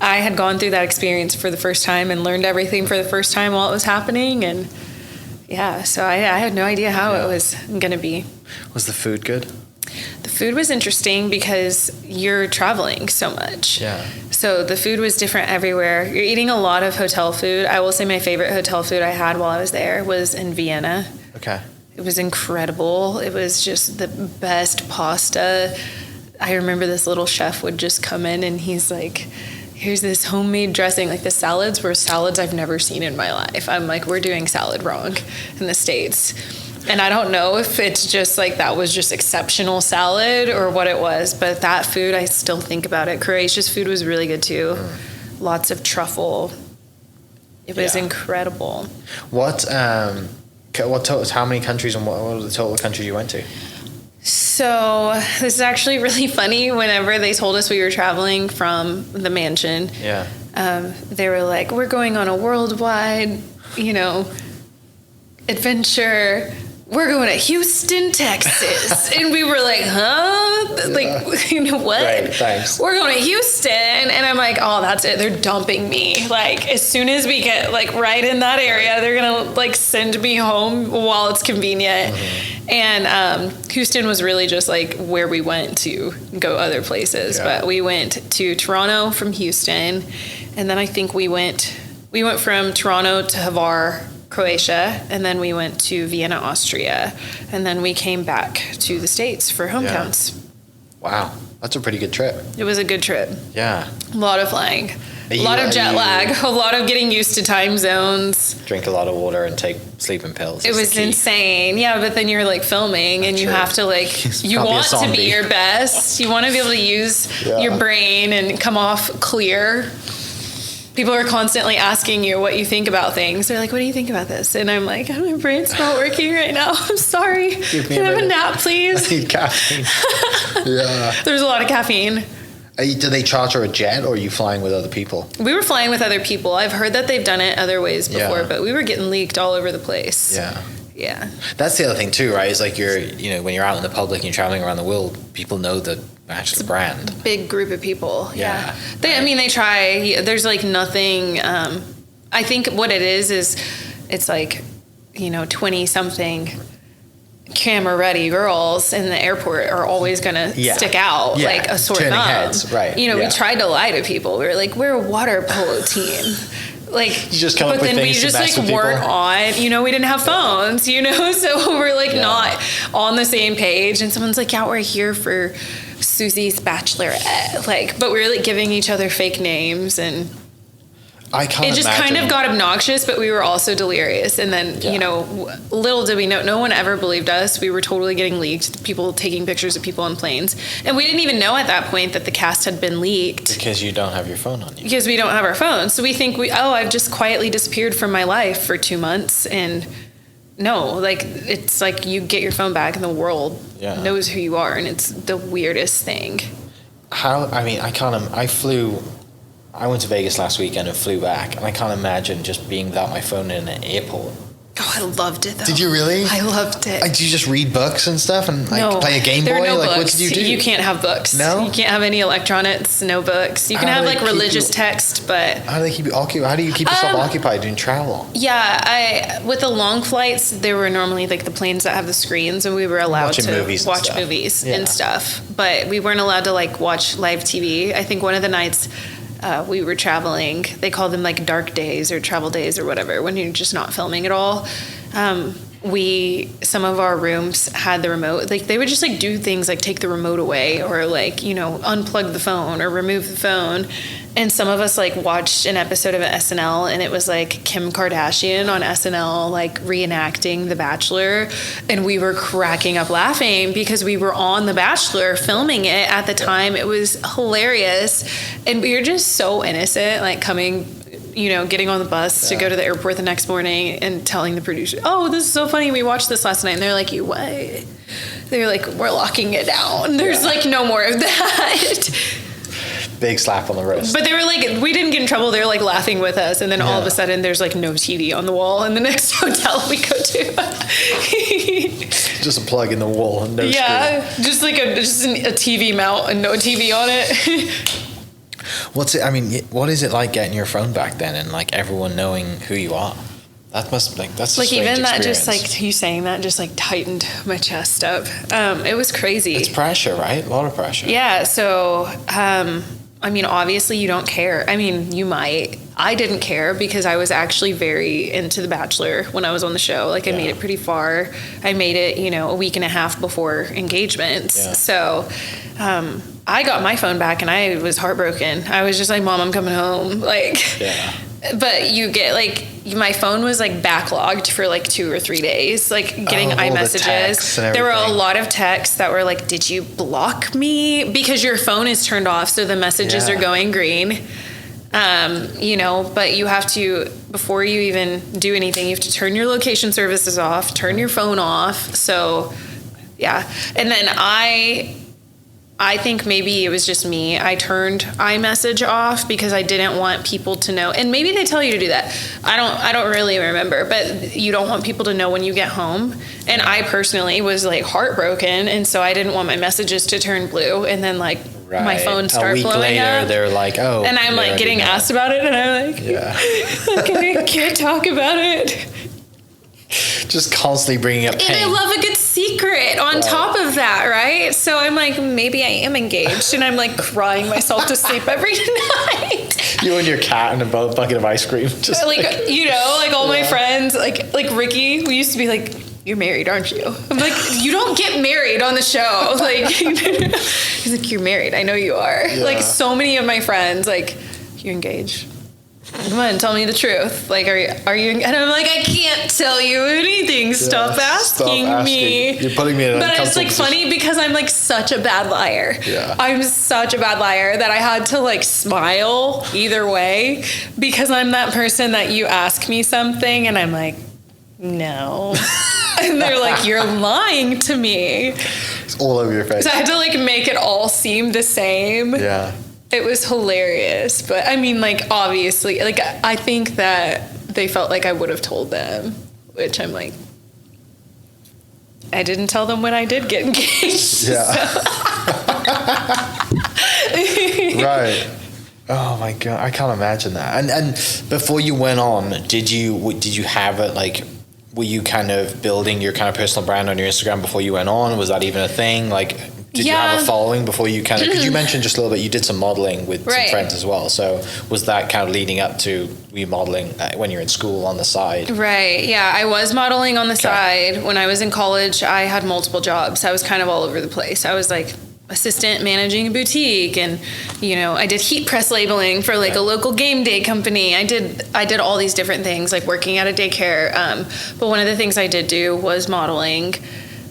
I had gone through that experience for the first time and learned everything for the first time while it was happening, and so I had no idea how it was gonna be. Was the food good? The food was interesting because you're traveling so much. Yeah. So the food was different everywhere. You're eating a lot of hotel food. I will say my favorite hotel food I had while I was there was in Vienna. Okay. It was incredible. It was just the best pasta. I remember this little chef would just come in and he's like, here's this homemade dressing. Like the salads were salads I've never seen in my life. I'm like, we're doing salad wrong in the States. And I don't know if it's just like that was just exceptional salad or what it was, but that food, I still think about it. Croatia's food was really good too. Lots of truffle. It was incredible. How many countries and what were the total countries you went to? So this is actually really funny. Whenever they told us we were traveling from the mansion, they were like, we're going on a worldwide, adventure. We're going to Houston, Texas. And we were like, huh? Like, what? Right, thanks. We're going to Houston. And I'm like, oh, that's it. They're dumping me. Like, as soon as we get, like, right in that area, they're going to, like, send me home while it's convenient. And Houston was really just, like, where we went to go other places. But we went to Toronto from Houston. And then I think we went from Toronto to Hvar, Croatia, and then we went to Vienna, Austria, and then we came back to the States for homecounts. Wow, that's a pretty good trip. It was a good trip. Yeah. A lot of flying. A lot of jet lag, a lot of getting used to time zones. Drink a lot of water and take sleeping pills. It was insane. Yeah, but then you're like filming and you have to like, you want to be your best. You want to be able to use your brain and come off clear. People are constantly asking you what you think about things. They're like, what do you think about this? And I'm like, my brain's not working right now. I'm sorry. Can I have a nap, please? I need caffeine. Yeah. There's a lot of caffeine. Do they charter a jet, or are you flying with other people? We were flying with other people. I've heard that they've done it other ways before, Yeah. but we were getting leaked all over the place. Yeah. Yeah. That's the other thing too, right? Is like when you're out in the public and you're traveling around the world, people know the Bachelor brand. Big group of people. Yeah. They try. There's like nothing. I think what it is it's like, 20 something camera ready girls in the airport are always going to stick out like a sore Turning thumb. heads, right. We tried to lie to people. We were like, we're a water polo team. Like, You just come up but with then we things to just mess like with weren't people. on, we didn't have phones, so we're like not on the same page. And someone's like, yeah, we're here for Susie's Bachelorette. Like, but we're like giving each other fake names, and I can't it just kind imagine. of got obnoxious, but we were also delirious. And then, little did we know, no one ever believed us. We were totally getting leaked, people taking pictures of people on planes. And we didn't even know at that point that the cast had been leaked. Because you don't have your phone on you. Because we don't have our phones. So we think I've just quietly disappeared from my life for 2 months. And no, like, it's like you get your phone back and the world knows who you are. And it's the weirdest thing. I went to Vegas last weekend and flew back, and I can't imagine just being without my phone in an airport. Oh, I loved it though. Did you really? I loved it. Did you just read books and stuff and No, play a Game Boy? there are no books. What did you do? You can't have books. No? You can't have any electronics, no books. You can How have do they like keep religious you- text, but How do they keep you occupied? How do you keep yourself occupied during travel? yeah, with the long flights, there were normally like the planes that have the screens, and we were allowed Watching to movies and watch stuff. movies Yeah. and stuff, but we weren't allowed to like watch live TV. I think one of the nights we were traveling, they called them like dark days or travel days or whatever, when you're just not filming at all. Some of our rooms had the remote. Like they would just like do things like take the remote away or like, unplug the phone or remove the phone. And some of us like watched an episode of SNL, and it was like Kim Kardashian on SNL, like reenacting The Bachelor. And we were cracking up laughing because we were on The Bachelor filming it at the time. It was hilarious. And we were just so innocent, like coming, getting on the bus to go to the airport the next morning and telling the producer, oh, this is so funny. We watched this last night. And they're like, you what? They're like, we're locking it down. There's like no more of that. Big slap on the wrist. But they were like, we didn't get in trouble. They were like laughing with us. And then all of a sudden there's like no TV on the wall in the next hotel we go to. Just a plug in the wall and no screen. Just like a TV mount and no TV on it. What is it like getting your phone back then and like everyone knowing who you are? That's a strange Even that, experience. just like you saying that, just like tightened my chest up. It was crazy. It's pressure, right? A lot of pressure. Yeah. So, obviously you don't care. You might. I didn't care because I was actually very into The Bachelor when I was on the show. Like I made it pretty far. I made it, a week and a half before engagements. Yeah. So, I got my phone back and I was heartbroken. I was just like, Mom, I'm coming home. Like, Yeah. But you get like, my phone was like backlogged for like 2 or 3 days, like getting all the iMessages. texts and There were a everything. lot of texts that were like, did you block me? Because your phone is turned off, so the messages are going green. But you have to, before you even do anything, you have to turn your location services off, turn your phone off. So, yeah. And then I think maybe it was just me. I turned iMessage off because I didn't want people to know. And maybe they tell you to do that. I don't really remember, but you don't want people to know when you get home. And I personally was like heartbroken, and so I didn't want my messages to turn blue and then like my phone start a week blowing later, up. they're like, oh. And I'm like getting asked about it, and I'm like, okay, can't talk about it. Just constantly bringing up pain. And I love a good secret on top of that, right? So I'm like, maybe I am engaged, and I'm like crying myself to sleep every night. You and your cat and a bucket of ice cream. Just like all my friends, like Ricky, we used to be like, you're married, aren't you? I'm like, you don't get married on the show. Like, he's like, you're married. I know you are. Yeah. Like, so many of my friends, like, you're engaged. Come on, tell me the truth. Like, are you? And I'm like, I can't tell you anything. Stop asking me. You're putting me in an But uncomfortable it's like position. funny because I'm like such a bad liar. Yeah. I'm such a bad liar that I had to like smile either way because I'm that person that you ask me something and I'm like, no. And they're like, you're lying to me. It's all over your face. So I had to like make it all seem the same. Yeah. It was hilarious, but I mean, like, obviously, like, I think that they felt like I would have told them, which I'm like, I didn't tell them when I did get engaged. Yeah. Right. Oh my God, I can't imagine that. And before you went on, did you have it like? Were you kind of building your kind of personal brand on your Instagram before you went on? Was that even a thing? Like, did you have a following before you kind of? Because you mentioned just a little bit, you did some modeling with some friends as well. So was that kind of leading up to you modeling when you're in school on the side? Right. Yeah, I was modeling on the side. When I was in college, I had multiple jobs. I was kind of all over the place. I was like assistant managing a boutique, and I did heat press labeling for like a local game day company. I did all these different things, like working at a daycare, but one of the things I did do was modeling.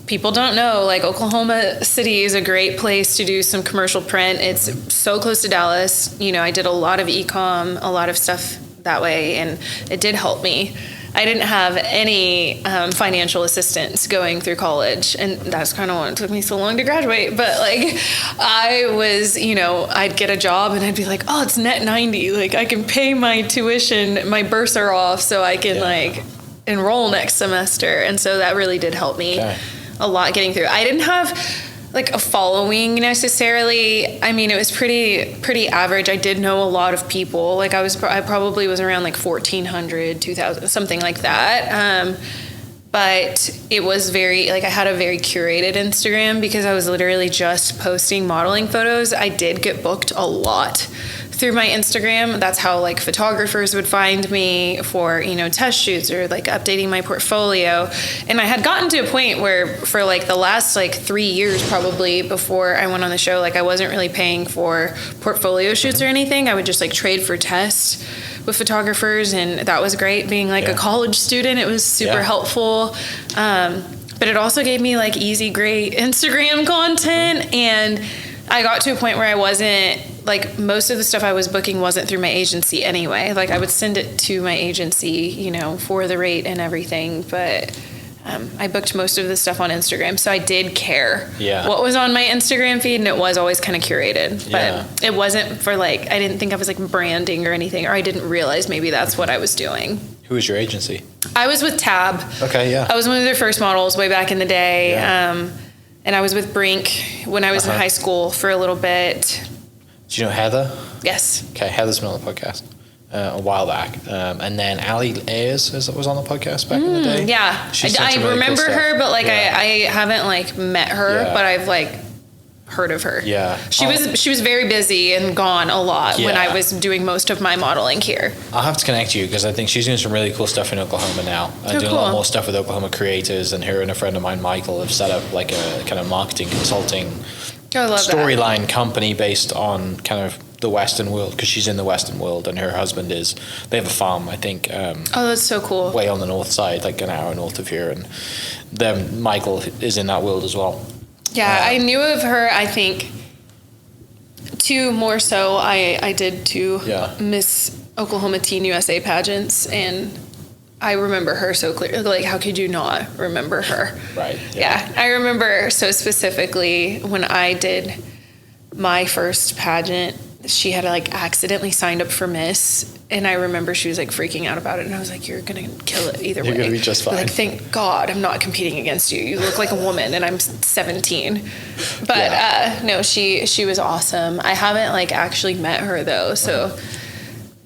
People don't know, like, Oklahoma City is a great place to do some commercial print. It's so close to Dallas. I did a lot of e-com, a lot of stuff that way, and it did help me. I didn't have any financial assistance going through college, and that's kind of why it took me so long to graduate. But like, I was, I'd get a job and I'd be like, oh, it's net 90. Like, I can pay my tuition, my bursar off, so I can like enroll next semester. And so that really did help me a lot getting through. I didn't have like a following necessarily. I mean, it was pretty average. I did know a lot of people. Like, I probably was around like 1,400, 2,000, something like that. But it was very, like, I had a very curated Instagram because I was literally just posting modeling photos. I did get booked a lot through my Instagram. That's how like photographers would find me for, test shoots or like updating my portfolio. And I had gotten to a point where for like the last like 3 years probably before I went on the show, like I wasn't really paying for portfolio shoots or anything. I would just like trade for tests with photographers, and that was great. Being like a college student, it was super helpful. But it also gave me like easy, great Instagram content. And I got to a point where I wasn't, like, most of the stuff I was booking wasn't through my agency anyway. Like, I would send it to my agency, for the rate and everything. But I booked most of the stuff on Instagram. So I did care what was on my Instagram feed, and it was always kind of curated. But it wasn't for, like, I didn't think I was, like, branding or anything, or I didn't realize maybe that's what I was doing. Who was your agency? I was with Tab. Okay, yeah. I was one of their first models way back in the day. And I was with Brink when I was in high school for a little bit. Do you know Heather? Yes. Okay, Heather's been on the podcast a while back. And then Ali Ayers was on the podcast back in the day. Yeah. I really remember cool her, but like yeah. I haven't like met her, but I've like heard of her. Yeah. She was very busy and gone a lot when I was doing most of my modeling here. I'll have to connect you because I think she's doing some really cool stuff in Oklahoma now. Doing a lot more stuff with Oklahoma creators, and her and a friend of mine, Michael, have set up like a kind of marketing consulting storyline company based on kind of the Western world, because she's in the Western world and her husband they have a farm, I think. That's so cool. Way on the north side, like an hour north of here, and then Michael is in that world as well. Yeah, I knew of her, I think, two more so. I did two Miss Oklahoma Teen USA pageants, and I remember her so clearly. Like, how could you not remember her? Right. Yeah, I remember so specifically when I did my first pageant, she had like accidentally signed up for Miss, and I remember she was like freaking out about it, and I was like, you're gonna kill it either way. You're gonna be just fine. Like, thank God I'm not competing against you. You look like a woman and I'm 17. But no, she was awesome. I haven't like actually met her though, so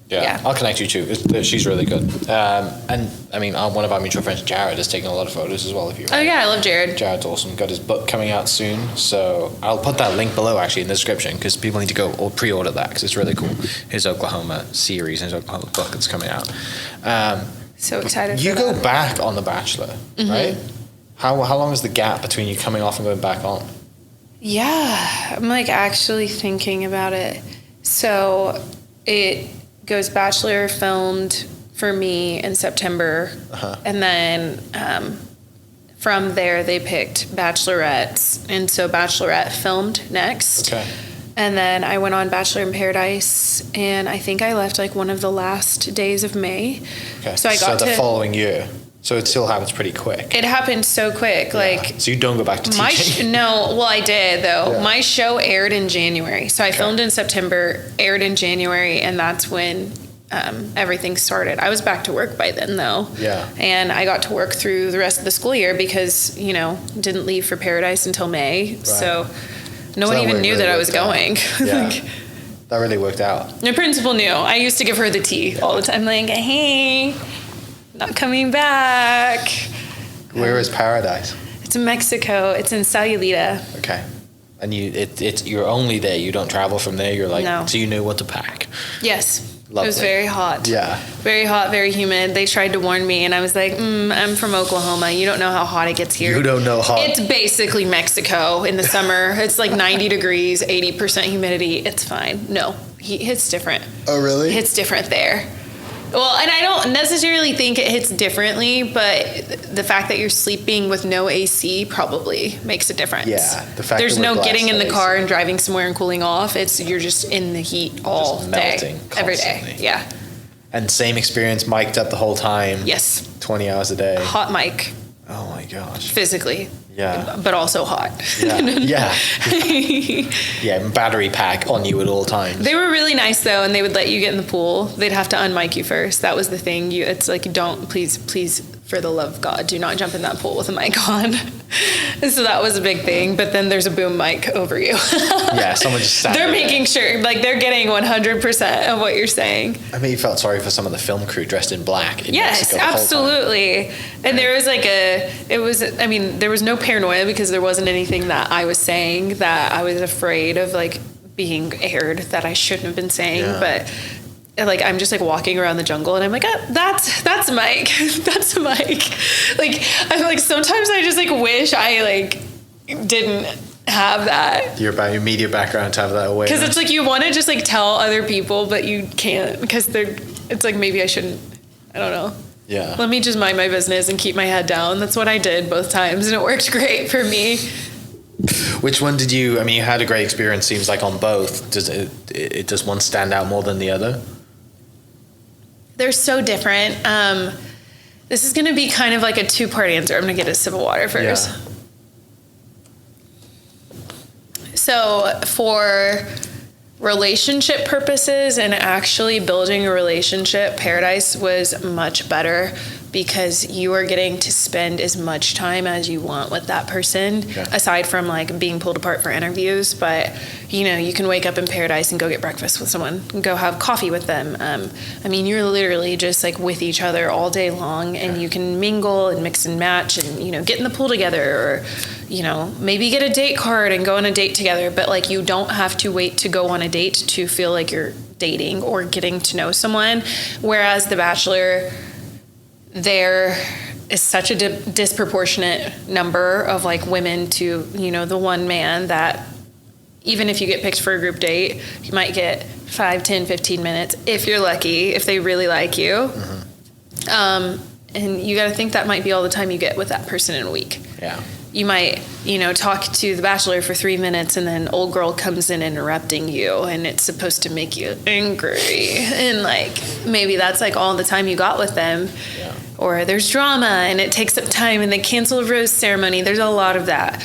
yeah, I'll connect you too. She's really good. And I mean, one of our mutual friends, Jared, is taking a lot of photos as well. If you Oh yeah, I love Jared. Jared's awesome. Got his book coming out soon, so I'll put that link below actually in the description, because people need to go or pre-order that because it's really cool. His Oklahoma series, his Oklahoma book that's coming out. So excited. You for go that. back on The Bachelor, right? How long is the gap between you coming off and going back on? Yeah, I'm like actually thinking about it. So it goes Bachelor filmed for me in September. And then from there they picked Bachelorettes. And so Bachelorette filmed next. Okay. And then I went on Bachelor in Paradise, and I think I left like one of the last days of May. Okay. So I got the following year. So it still happens pretty quick. It happened so quick. Yeah. Like, so you don't go back to teaching? I did though. Yeah. My show aired in January. So I filmed in September, aired in January, and that's when everything started. I was back to work by then though. Yeah. And I got to work through the rest of the school year because, didn't leave for Paradise until May. Right. So no one even knew that I was going. Yeah. That really worked out. The principal knew. I used to give her the tea all the time, like, hey, not coming back. Where is Paradise? It's in Mexico. It's in Sayulita. Okay. And you're only there. You don't travel from there. You're like, No. So you knew what to pack. Yes. Lovely. It was very hot. Yeah. Very hot, very humid. They tried to warn me, and I was like, I'm from Oklahoma. You don't know how hot it gets here. You don't know hot. It's basically Mexico in the summer. It's like 90 degrees, 80% humidity. It's fine. No, it's different. Oh, really? It's different there. Well, and I don't necessarily think it hits differently, but the fact that you're sleeping with no AC probably makes a difference. Yeah, the fact there's that we're no blessed getting in the with car AC. and driving somewhere and cooling off. You're just in the heat all Just day, melting every constantly. day. Yeah. And same experience, mic'd up the whole time. Yes. 20 hours a day. Hot mic, Oh my gosh. physically. Yeah. But also hot. Yeah. Yeah. Yeah. And battery pack on you at all times. They were really nice though, and they would let you get in the pool. They'd have to unmic you first. That was the thing. It's like, don't, please, for the love of God, do not jump in that pool with a mic on. And so that was a big thing. But then there's a boom mic over you. Yeah. Someone just sat They're there. making sure, like, they're getting 100% of what you're saying. I mean, you felt sorry for some of the film crew dressed in black. In Yes, Mexico the whole time. absolutely. And there was there was no paranoia because there wasn't anything that I was saying that I was afraid of, like, being aired that I shouldn't have been saying. Yeah. But like, I'm just like walking around the jungle and I'm like, that's Mike. That's Mike. Like, I'm like, sometimes I just like wish I like didn't have that. Your media background to have that awareness. Because it's like you want to just like tell other people, but you can't because it's like maybe I shouldn't. I don't know. Yeah. Let me just mind my business and keep my head down. That's what I did both times, and it worked great for me. Which one did you? I mean, you had a great experience. Seems like on both. Does one stand out more than the other? They're so different. This is going to be kind of like a 2-part answer. I'm going to get a sip of water first. Yeah. So for relationship purposes and actually building a relationship, Paradise was much better because you are getting to spend as much time as you want with that person, aside from like being pulled apart for interviews. But you can wake up in Paradise and go get breakfast with someone and go have coffee with them. I mean, you're literally just like with each other all day long, and you can mingle and mix and match and get in the pool together, or maybe get a date card and go on a date together. But like, you don't have to wait to go on a date to feel like you're dating or getting to know someone. Whereas The Bachelor, there is such a disproportionate number of like women to the one man that even if you get picked for a group date, you might get 5, 10, 15 minutes if you're lucky, if they really like you. Mm-hmm. And you got to think that might be all the time you get with that person in a week. Yeah. You might, talk to The Bachelor for 3 minutes and then old girl comes in interrupting you and it's supposed to make you angry. And like, maybe that's like all the time you got with them. Yeah. Or there's drama and it takes up time and they cancel a rose ceremony. There's a lot of that.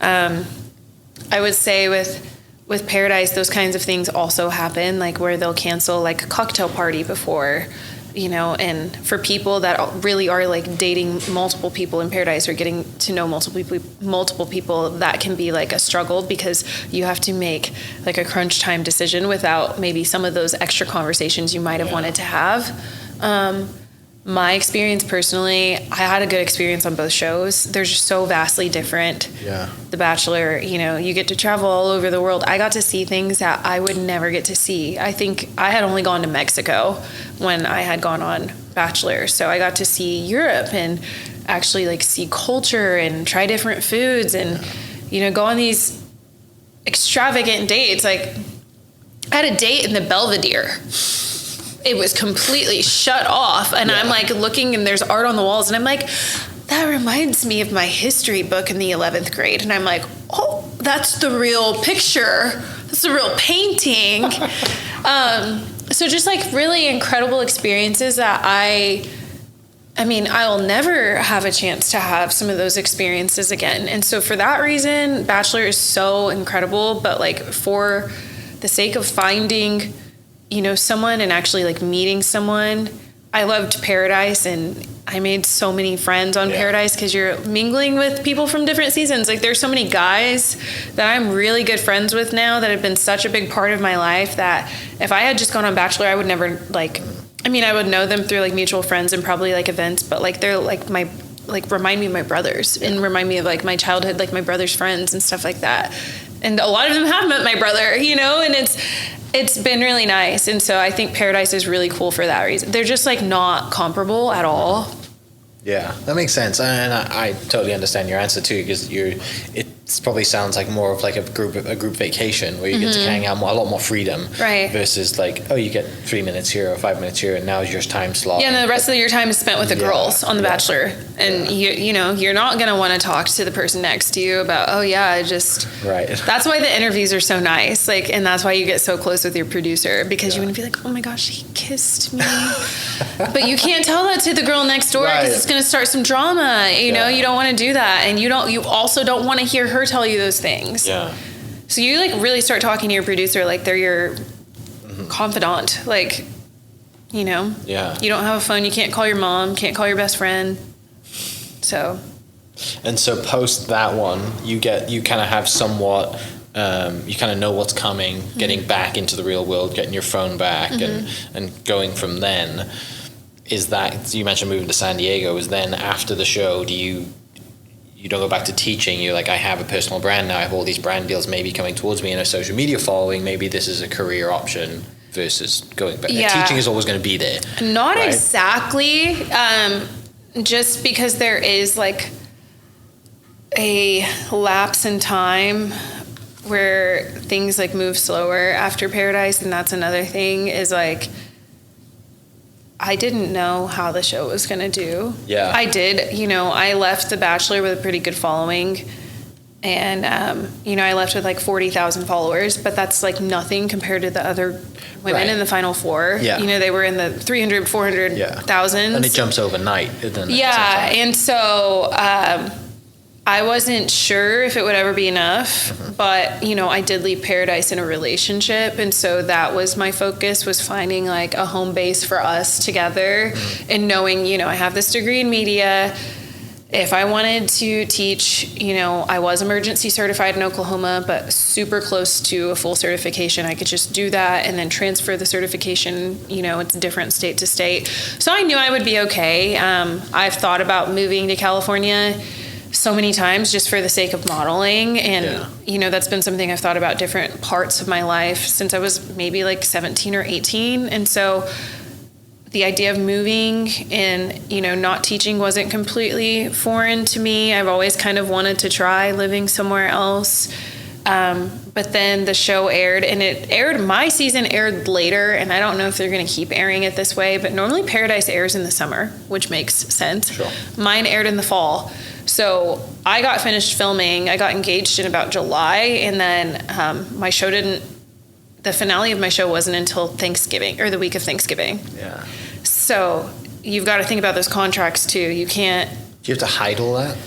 I would say with Paradise, those kinds of things also happen, like where they'll cancel like a cocktail party before, and for people that really are like dating multiple people in Paradise or getting to know multiple people, that can be like a struggle because you have to make like a crunch time decision without maybe some of those extra conversations you might have wanted to have. My experience personally, I had a good experience on both shows. They're just so vastly different. Yeah. The Bachelor, you get to travel all over the world. I got to see things that I would never get to see. I think I had only gone to Mexico when I had gone on Bachelor. So I got to see Europe and actually like see culture and try different foods and, go on these extravagant dates. Like I had a date in the Belvedere. it was completely shut off. And I'm like looking and there's art on the walls and I'm like, that reminds me of my history book in the 11th grade. And I'm like, oh, that's the real picture. That's the real painting. So just like really incredible experiences that I mean, I'll never have a chance to have some of those experiences again. And so for that reason, Bachelor is so incredible. But like for the sake of finding, you know, someone and actually like meeting someone, I loved Paradise and I made so many friends on Paradise because you're mingling with people from different seasons. Like there's so many guys that I'm really good friends with now that have been such a big part of my life that if I had just gone on Bachelor, I would never like, I mean, I would know them through like mutual friends and probably like events, but like they're like my, like remind me of my brothers and remind me of like my childhood, like my brother's friends and stuff like that. And a lot of them have met my brother, you know, and it's been really nice. And so I think Paradise is really cool for that reason. They're just like not comparable at all. Yeah, that makes sense, and I totally understand your answer too, because it probably sounds like more of like a group vacation where you get to hang out a lot more freedom, right? Versus like, oh, you get 3 minutes here or 5 minutes here, and now is your time slot. Yeah, and the rest of your time is spent with the girls on The Bachelor, and you know you're not gonna want to talk to the person next to you about, oh yeah, I just right. That's why the interviews are so nice, like, and that's why you get so close with your producer because you want to be like, oh my gosh, he kissed me, but you can't tell that to the girl next door because it's gonna start some drama. You know, you don't want to do that, and you also don't want to hear her tell you those things. Yeah. So you like really start talking to your producer like they're your confidant. Like, you know. Yeah. You don't have a phone. You can't call your mom. Can't call your best friend. So. And so post that one, you kind of have somewhat. You kind of know what's coming. Getting back into the real world, getting your phone back, and going from then. Is that, you mentioned moving to San Diego, is then after the show, do you don't go back to teaching, you're like, I have a personal brand now, I have all these brand deals maybe coming towards me and a social media following, maybe this is a career option versus going back. Yeah. Teaching is always going to be there. Not right? Exactly, just because there is like a lapse in time where things like move slower after Paradise, and that's another thing is like, I didn't know how the show was going to do. Yeah. I did. You know, I left The Bachelor with a pretty good following. And, you know, I left with like 40,000 followers, but that's like nothing compared to the other women in the final four. Yeah. You know, they were in the 300, 400,000. And it jumps overnight. Yeah. And so I wasn't sure if it would ever be enough, but, you know, I did leave Paradise in a relationship. And so that was my focus, was finding like a home base for us together and knowing, you know, I have this degree in media. If I wanted to teach, you know, I was emergency certified in Oklahoma, but super close to a full certification. I could just do that and then transfer the certification. You know, it's different state to state. So I knew I would be okay. I've thought about moving to California so many times just for the sake of modeling, and you know, that's been something I've thought about different parts of my life since I was maybe like 17 or 18. And so the idea of moving and, you know, not teaching wasn't completely foreign to me. I've always kind of wanted to try living somewhere else. But then the show aired, and my season aired later, and I don't know if they're going to keep airing it this way, but normally Paradise airs in the summer, which makes sense. Sure. Mine aired in the fall. So I got finished filming. I got engaged in about July, and then the finale of my show wasn't until Thanksgiving, or the week of Thanksgiving. Yeah. So you've got to think about those contracts too. You can't. Do you have to hide all that?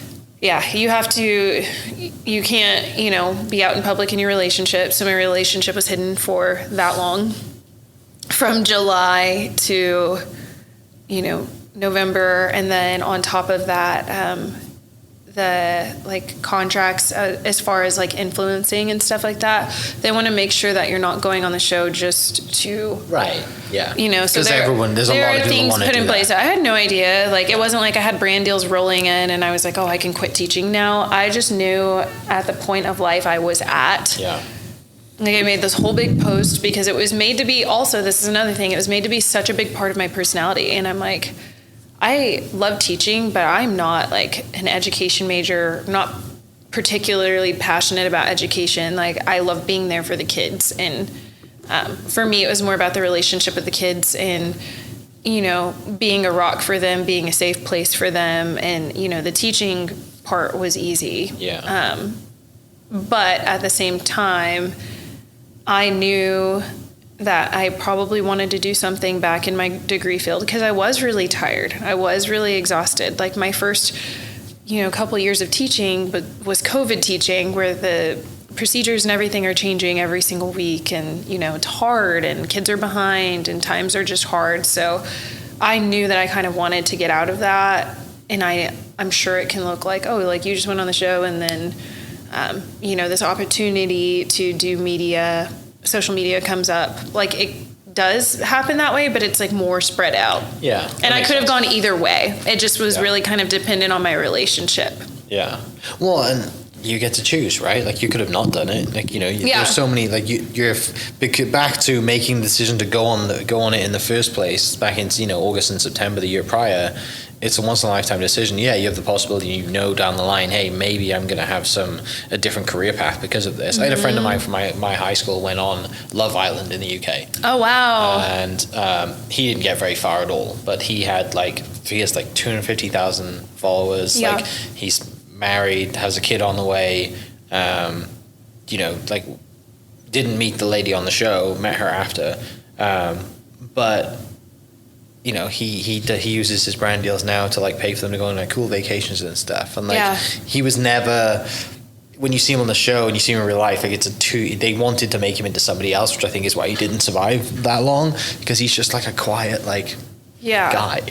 Yeah, you can't, you know, be out in public in your relationship. So my relationship was hidden for that long, from July to, you know, November. And then on top of that, the like contracts as far as like influencing and stuff like that, they want to make sure that you're not going on the show just to you know, so there's a lot of things put in place. I had no idea. Like, it wasn't like I had brand deals rolling in and I was like, oh, I can quit teaching now. I just knew at the point of life I was at. Like, I made this whole big post because it was made to be, also, this is another thing, it was made to be such a big part of my personality. And I'm like, I love teaching, but I'm not like an education major, not particularly passionate about education. Like, I love being there for the kids and For me, it was more about the relationship with the kids and, you know, being a rock for them, being a safe place for them. And, you know, the teaching part was easy. Yeah. But at the same time, I knew that I probably wanted to do something back in my degree field because I was really tired. I was really exhausted. Like my first, you know, couple years of teaching was COVID teaching, where the procedures and everything are changing every single week, and you know, it's hard and kids are behind and times are just hard. So I knew that I kind of wanted to get out of that, and I'm sure it can look like, oh, like you just went on the show and then you know, this opportunity to do media, social media comes up. Like it does happen that way, but it's like more spread out. Yeah. And I could have gone either way. It just was really kind of dependent on my relationship. Yeah. Well, and you get to choose, right? Like you could have not done it. Like, you know, there's so many, like you're back to making the decision to go on it in the first place back in, you know, August and September the year prior. It's a once in a lifetime decision. Yeah, you have the possibility, you know, down the line, hey, maybe I'm going to have a different career path because of this. I had a friend of mine from my high school went on Love Island in the UK. Oh, wow. And he didn't get very far at all, but he has like 250,000 followers. Yeah. Like he's married, has a kid on the way, you know, like didn't meet the lady on the show, met her after. But you know, he uses his brand deals now to like pay for them to go on like cool vacations and stuff. And like he was never, when you see him on the show and you see him in real life, like they wanted to make him into somebody else, which I think is why he didn't survive that long, because he's just like a quiet guy.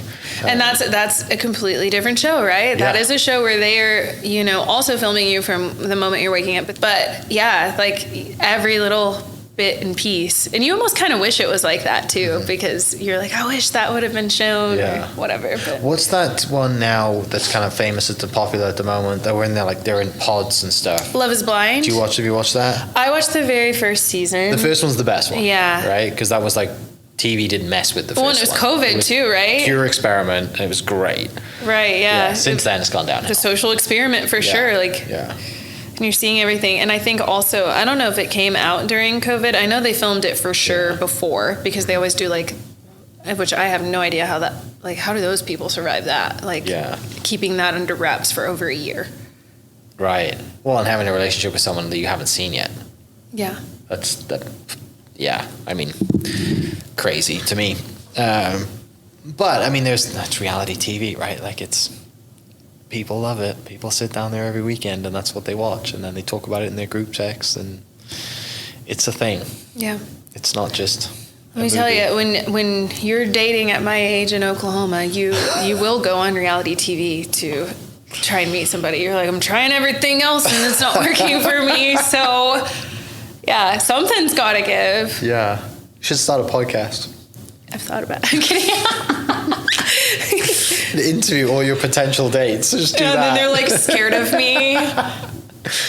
And that's a completely different show, right? Yeah. That is a show where they're, you know, also filming you from the moment you're waking up. But yeah, like every little bit and piece. And you almost kind of wish it was like that too, because you're like, I wish that would have been shown or whatever. But what's that one now that's kind of famous, it's popular at the moment, that we're in there, like they're in pods and stuff? Love is Blind. Have you watched that? I watched the very first season. The first one's the best one. Yeah. Right? Because that was like, TV didn't mess with the first one. Well, it was COVID too, right? Pure experiment, and it was great. Right, yeah. Since then, it's gone down. The social experiment for sure. Like, and you're seeing everything. And I think also, I don't know if it came out during COVID. I know they filmed it for sure before, because they always do like, which I have no idea how do those people survive that? Like keeping that under wraps for over a year. Right. Well, and having a relationship with someone that you haven't seen yet. Yeah. Yeah. I mean, crazy to me. But I mean, that's reality TV, right? Like people love it. People sit down there every weekend and that's what they watch. And then they talk about it in their group texts, and it's a thing. Yeah. It's not just Let me tell you, when you're dating at my age in Oklahoma, you will go on reality TV to try and meet somebody. You're like, I'm trying everything else and it's not working for me. So yeah, something's got to give. Yeah. You should start a podcast. I've thought about it. I'm kidding. Interview all your potential dates. Just do that. And then they're like scared of me.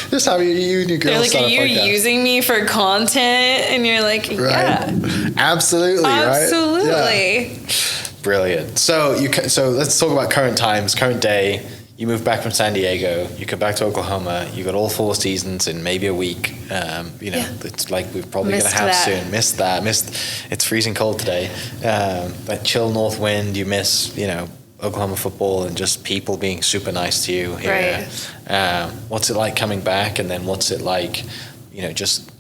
Just have you and your girl start a podcast. They're like, are you using me for content? And you're like, yeah. Absolutely, right? Absolutely. Yeah. Brilliant. So let's talk about current times, current day. You moved back from San Diego. You come back to Oklahoma. You got all 4 seasons in maybe a week. It's like we're probably going to have soon. Missed that. It's freezing cold today. That chill north wind. You miss, Oklahoma football and just people being super nice to you here. Right. What's it like coming back? And then what's it like, just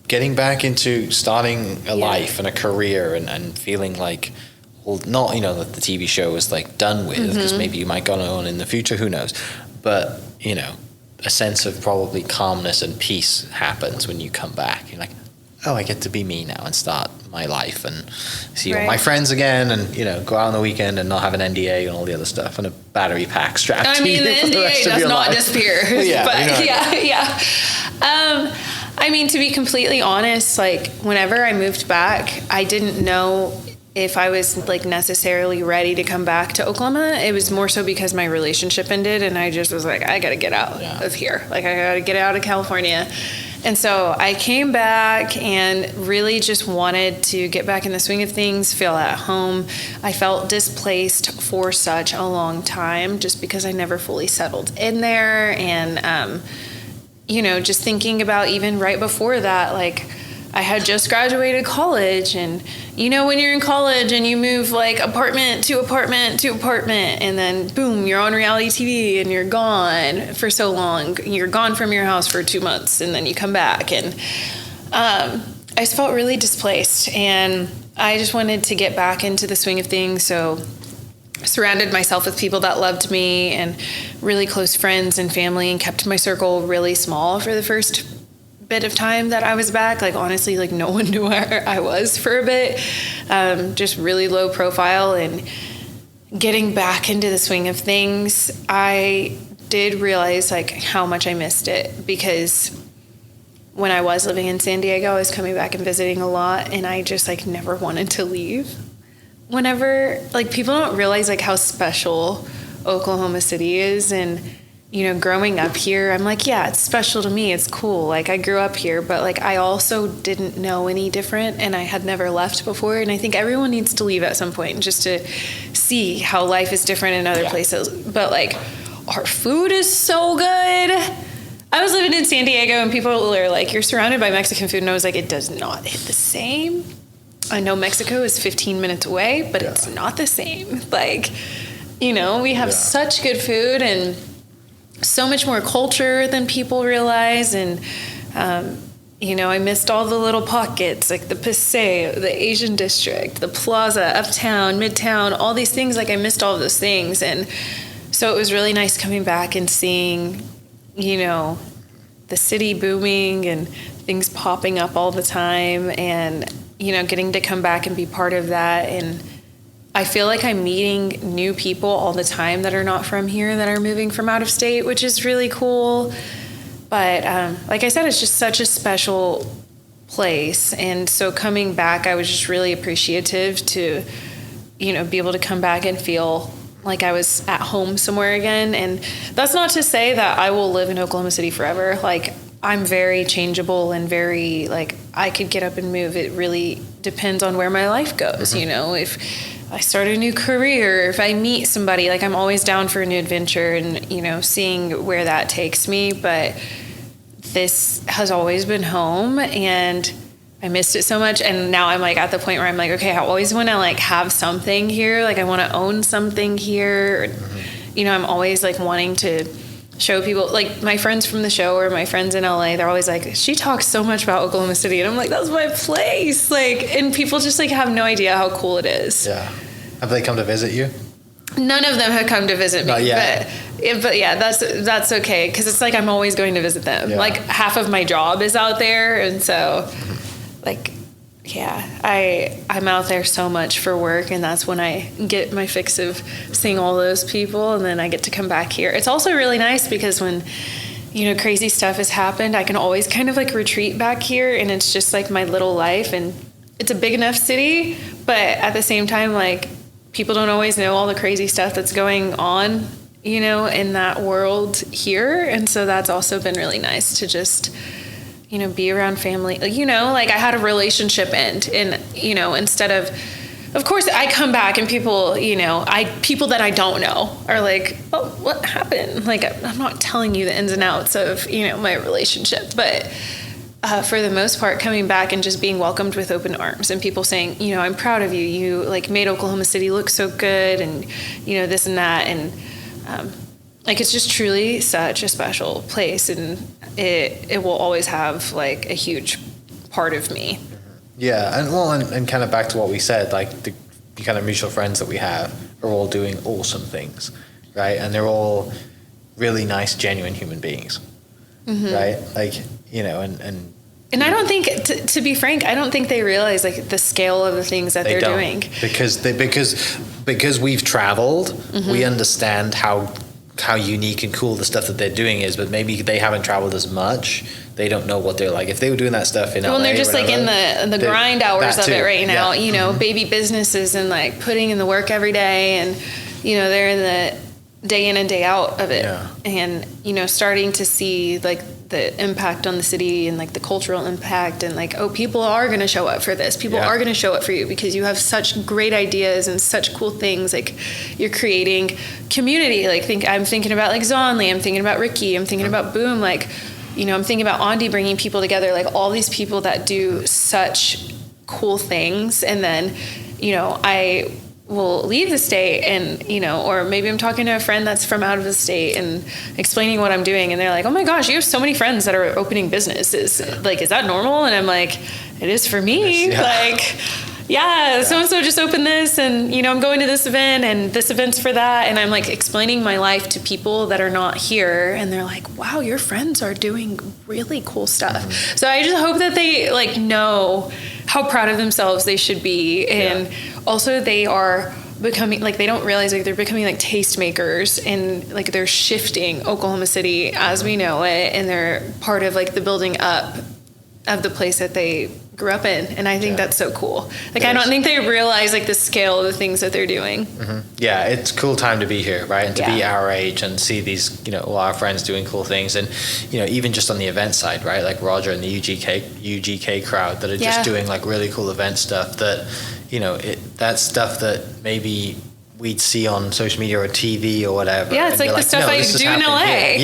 getting back into starting a life and a career and feeling like, well, not, that the TV show is like done with, because maybe you might go on in the future, who knows? But, a sense of probably calmness and peace happens when you come back. You're like, oh, I get to be me now and start my life and see all my friends again and, go out on the weekend and not have an NDA and all the other stuff and a battery pack strapped to you. The NDA does not disappear. Well, but to be completely honest, like whenever I moved back, I didn't know if I was like necessarily ready to come back to Oklahoma. It was more so because my relationship ended and I just was like, I got to get out of here. Like I got to get out of California. And so I came back and really just wanted to get back in the swing of things, feel at home. I felt displaced for such a long time just because I never fully settled in there. And, just thinking about even right before that, like I had just graduated college, and you know, when you're in college and you move like apartment to apartment to apartment, and then boom, you're on reality TV and you're gone for so long. You're gone from your house for 2 months, and then you come back, and I just felt really displaced, and I just wanted to get back into the swing of things. So I surrounded myself with people that loved me and really close friends and family, and kept my circle really small for the first bit of time that I was back. Like, honestly, like, no one knew where I was for a bit. Just really low profile. And getting back into the swing of things, I did realize like how much I missed it, because when I was living in San Diego, I was coming back and visiting a lot, and I just like never wanted to leave. Whenever, like, people don't realize like how special Oklahoma City is, and you know, growing up here, I'm like, yeah, it's special to me. It's cool. Like, I grew up here, but like, I also didn't know any different, and I had never left before. And I think everyone needs to leave at some point just to see how life is different in other places. But like, our food is so good. I was living in San Diego, and people were like, you're surrounded by Mexican food. And I was like, it does not hit the same. I know Mexico is 15 minutes away, but it's not the same. Like, you know, we have such good food and so much more culture than people realize. And, you know, I missed all the little pockets, like the Paseo, the Asian district, the Plaza, Uptown, Midtown, all these things. Like, I missed all of those things. And so it was really nice coming back and seeing, you know, the city booming and things popping up all the time, and, you know, getting to come back and be part of that. And I feel like I'm meeting new people all the time that are not from here, that are moving from out of state, which is really cool. But like I said, it's just such a special place. And so coming back, I was just really appreciative to, you know, be able to come back and feel like I was at home somewhere again. And that's not to say that I will live in Oklahoma City forever. Like, I'm very changeable and very, like, I could get up and move. It really depends on where my life goes. You know, if I start a new career, if I meet somebody, like, I'm always down for a new adventure and, you know, seeing where that takes me. But this has always been home, and I missed it so much. And now I'm like at the point where I'm like, okay, I always want to like have something here. Like, I want to own something here. You know, I'm always like wanting to show people, like my friends from the show or my friends in LA, they're always like, she talks so much about Oklahoma City. And I'm like, that's my place. Like, and people just like have no idea how cool it is. Yeah. Have they come to visit you? None of them have come to visit me. Not yet. But yeah, that's okay. Because it's like I'm always going to visit them. Yeah. Like, half of my job is out there. And so like, yeah, I'm out there so much for work, and that's when I get my fix of seeing all those people, and then I get to come back here. It's also really nice because when, you know, crazy stuff has happened, I can always kind of like retreat back here, and it's just like my little life. And it's a big enough city, but at the same time, like, people don't always know all the crazy stuff that's going on, you know, in that world here. And so that's also been really nice to just, you know, be around family. You know, like, I had a relationship end, and, you know, instead of course I come back and people, you know, people that I don't know are like, oh, what happened? Like, I'm not telling you the ins and outs of, you know, my relationship, but for the most part, coming back and just being welcomed with open arms, and people saying, you know, I'm proud of you. You like made Oklahoma City look so good, and, you know, this and that. And, like, it's just truly such a special place, and it will always have like a huge part of me. Yeah, and well, and kind of back to what we said, like the kind of mutual friends that we have are all doing awesome things, right? And they're all really nice, genuine human beings, right? Like, you know, and I don't think, to be frank, I don't think they realize like the scale of the things that they're doing. Because we've traveled, we understand how unique and cool the stuff that they're doing is, but maybe they haven't traveled as much. They don't know what they're like. If they were doing that stuff in LA, and they're just like in the grind hours of it right now, you know, baby businesses and like putting in the work every day, and, you know, they're in the day in and day out of it. And, you know, starting to see like the impact on the city and like the cultural impact, and like, oh, people are going to show up for this. People are going to show up for you because you have such great ideas and such cool things. Like, you're creating community. Like, I'm thinking about like Zonley, I'm thinking about Ricky, I'm thinking about Boom. Like, I'm thinking about Andi bringing people together, like all these people that do such cool things. And then, I will leave the state and, or maybe I'm talking to a friend that's from out of the state and explaining what I'm doing. And they're like, oh my gosh, you have so many friends that are opening businesses. Like, is that normal? And I'm like, it is for me. So-and-so just opened this and, I'm going to this event and this event's for that. And I'm like explaining my life to people that are not here. And they're like, wow, your friends are doing really cool stuff. Mm-hmm. So I just hope that they like know how proud of themselves they should be. And also they are becoming like, they don't realize like they're becoming like tastemakers and like they're shifting Oklahoma City as we know it. And they're part of like the building up of the place that they grew up in. And I think that's so cool. Like, I don't think they realize like the scale of the things that they're doing. Mm-hmm. Yeah. It's a cool time to be here, right? And to be our age and see these, all our friends doing cool things. And, even just on the event side, right? Like Roger and the UGK crowd that are just doing like really cool event stuff that, that's stuff that maybe we'd see on social media or TV or whatever. Yeah, it's like the stuff I do in LA,